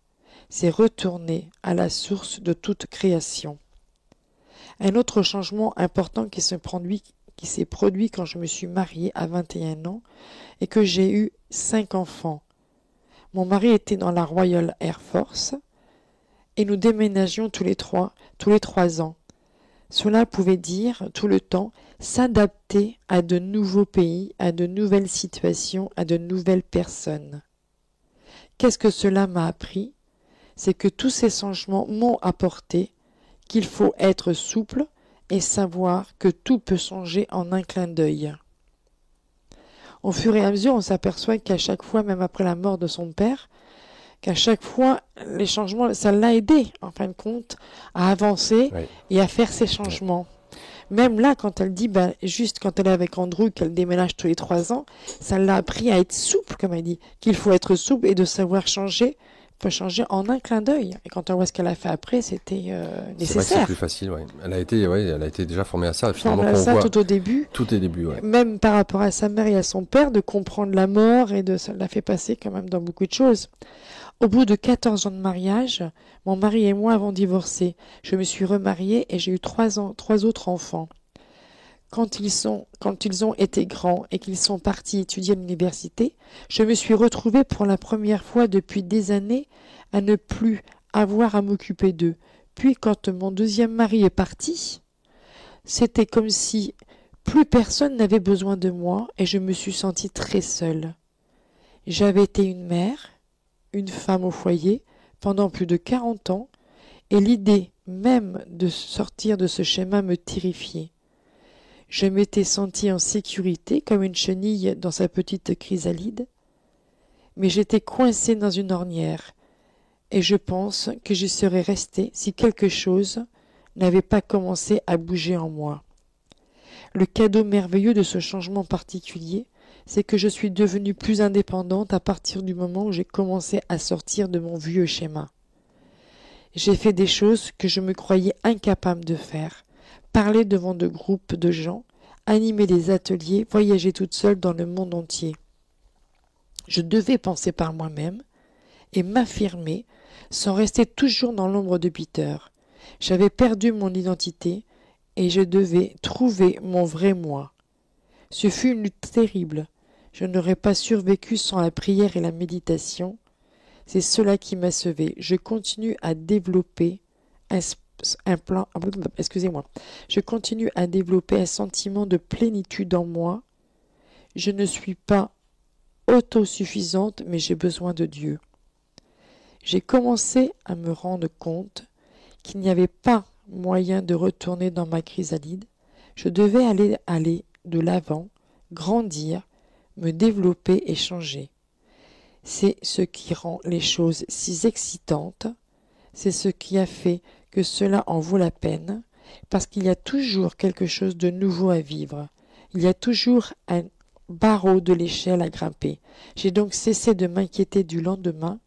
C'est retourner à la source de toute création. Un autre changement important qui s'est produit quand je me suis mariée à 21 ans et que j'ai eu 5 enfants. Mon mari était dans la Royal Air Force et nous déménagions tous les 3 ans. Cela pouvait dire tout le temps s'adapter à de nouveaux pays, à de nouvelles situations, à de nouvelles personnes. Qu'est-ce que cela m'a appris? C'est que tous ces changements m'ont apporté qu'il faut être souple et savoir que tout peut changer en un clin d'œil. Au fur et à mesure, on s'aperçoit qu'à chaque fois, même après la mort de son père, qu'à chaque fois, les changements, ça l'a aidé, en fin de compte, à avancer et à faire ces changements. Même là, quand elle dit, juste quand elle est avec Andrew, qu'elle déménage tous les 3 ans, ça l'a appris à être souple, comme elle dit, qu'il faut être souple et de savoir changer. Il faut changer en un clin d'œil. Et quand on voit ce qu'elle a fait après, c'était nécessaire. C'est vrai que c'est plus facile, ouais. Elle a été déjà formée à ça. Formée à ça tout au début. Tout au début, ouais. Même par rapport à sa mère et à son père, de comprendre la mort et ça l'a fait passer quand même dans beaucoup de choses. Au bout de 14 ans de mariage, mon mari et moi avons divorcé. Je me suis remariée et j'ai eu 3 autres enfants. Quand ils ont été grands et qu'ils sont partis étudier à l'université, je me suis retrouvée pour la première fois depuis des années à ne plus avoir à m'occuper d'eux. Puis quand mon deuxième mari est parti, c'était comme si plus personne n'avait besoin de moi et je me suis sentie très seule. J'avais été une mère, une femme au foyer pendant plus de 40 ans et l'idée même de sortir de ce schéma me terrifiait. Je m'étais sentie en sécurité comme une chenille dans sa petite chrysalide, mais j'étais coincée dans une ornière et je pense que j'y serais restée si quelque chose n'avait pas commencé à bouger en moi. Le cadeau merveilleux de ce changement particulier, c'est que je suis devenue plus indépendante à partir du moment où j'ai commencé à sortir de mon vieux schéma. J'ai fait des choses que je me croyais incapable de faire. Parler devant de groupes de gens, animer des ateliers, voyager toute seule dans le monde entier. Je devais penser par moi-même et m'affirmer sans rester toujours dans l'ombre de Peter. J'avais perdu mon identité et je devais trouver mon vrai moi. Ce fut une lutte terrible. Je n'aurais pas survécu sans la prière et la méditation. C'est cela qui m'a sauvée. Je continue à développer excusez-moi, je continue à développer un sentiment de plénitude en moi. Je ne suis pas autosuffisante, mais j'ai besoin de Dieu. J'ai commencé à me rendre compte qu'il n'y avait pas moyen de retourner dans ma chrysalide. Je devais aller de l'avant, grandir, me développer et changer. C'est ce qui rend les choses si excitantes. C'est ce qui a fait que cela en vaut la peine, parce qu'il y a toujours quelque chose de nouveau à vivre. Il y a toujours un barreau de l'échelle à grimper. J'ai donc cessé de m'inquiéter du lendemain,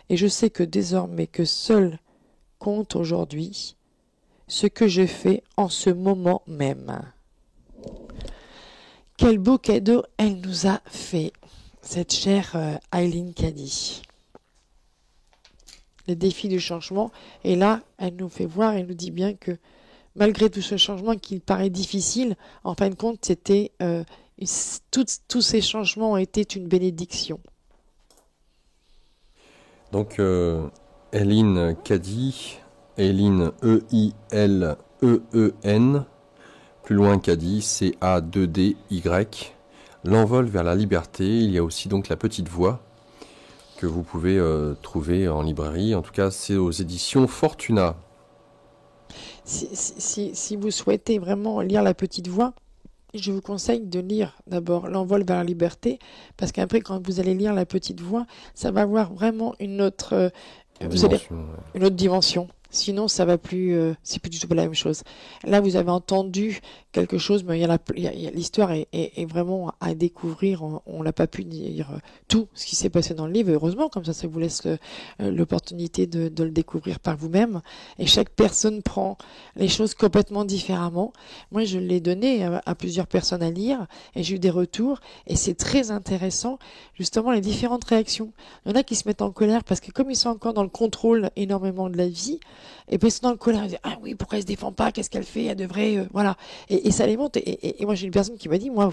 et je sais que désormais que seul compte aujourd'hui ce que je fais en ce moment même. Quel beau cadeau elle nous a fait, cette chère Aileen Cady. Le défi du changement, et là, elle nous fait voir, elle nous dit bien que malgré tout ce changement qui paraît difficile, en fin de compte, c'était tous ces changements ont été une bénédiction. Donc, Aileen Cady, Aileen E-I-L-E-E-N, plus loin Cady, C-A-2-D-Y, l'envol vers la liberté. Il y a aussi donc la petite voix que vous pouvez trouver en librairie. En tout cas, c'est aux éditions Fortuna. Si vous souhaitez vraiment lire la petite voix, je vous conseille de lire d'abord L'envol vers la liberté, parce qu'après, quand vous allez lire la petite voix, ça va avoir vraiment une autre dimension. Sinon, ça va plus, c'est plus du tout la même chose. Là, vous avez entendu quelque chose, mais l'histoire est vraiment à découvrir. On n'a pas pu dire tout ce qui s'est passé dans le livre. Heureusement, comme ça vous laisse l'opportunité de le découvrir par vous-même. Et chaque personne prend les choses complètement différemment. Moi, je l'ai donné à plusieurs personnes à lire, et j'ai eu des retours. Et c'est très intéressant, justement, les différentes réactions. Il y en a qui se mettent en colère parce que comme ils sont encore dans le contrôle énormément de la vie, et puis ils sont dans le colère, ils disent ah oui, pourquoi elle se défend pas, qu'est-ce qu'elle fait, elle devrait voilà, et ça les monte. Et moi j'ai une personne qui m'a dit moi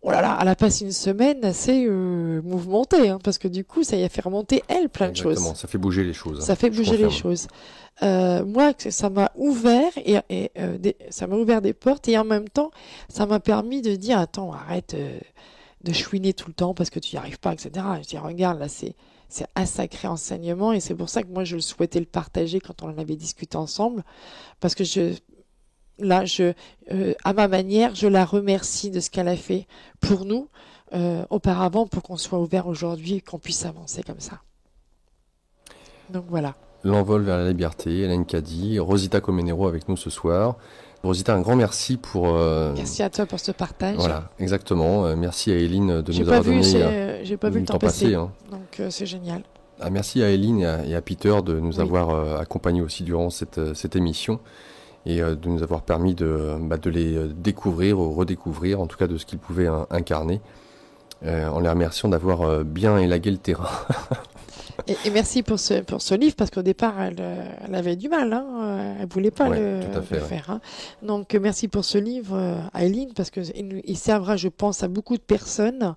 oh là là, elle a passé une semaine assez mouvementée, hein, parce que du coup ça y a fait remonter elle plein de choses. Exactement, ça fait bouger les choses. Ça fait bouger les choses. Moi, ça m'a ouvert ça m'a ouvert des portes, et en même temps ça m'a permis de dire attends, arrête de chouiner tout le temps parce que tu n'y arrives pas, etc. Je dis regarde, là c'est un sacré enseignement, et c'est pour ça que moi je souhaitais le partager quand on en avait discuté ensemble, parce que à ma manière, je la remercie de ce qu'elle a fait pour nous auparavant, pour qu'on soit ouvert aujourd'hui et qu'on puisse avancer comme ça. Donc voilà. L'envol vers la liberté, Aileen Cady, Rosita Comenero avec nous ce soir. Rosita, un grand merci pour... Merci à toi pour ce partage. Voilà, exactement. Merci à Aileen de nous avoir donné... J'ai pas vu le temps passer, hein. Donc c'est génial. Merci à Aileen et à Peter de nous avoir accompagnés aussi durant cette émission, et de nous avoir permis de les découvrir ou redécouvrir, en tout cas de ce qu'ils pouvaient incarner, en les remerciant d'avoir bien élagué le terrain. Et merci pour ce livre, parce qu'au départ, elle avait du mal, hein, elle voulait pas le faire. Hein. Donc merci pour ce livre, Aileen, parce qu'il servira, je pense, à beaucoup de personnes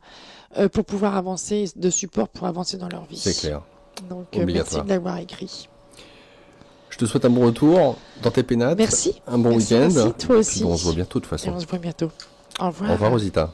pour pouvoir avancer, de support pour avancer dans leur vie. C'est clair. Donc merci de l'avoir écrit. Je te souhaite un bon retour dans tes pénates. Merci. Un bon week-end. Merci, toi aussi. Bon, on se voit bientôt de toute façon. Et on se voit bientôt. Au revoir. Au revoir Rosita.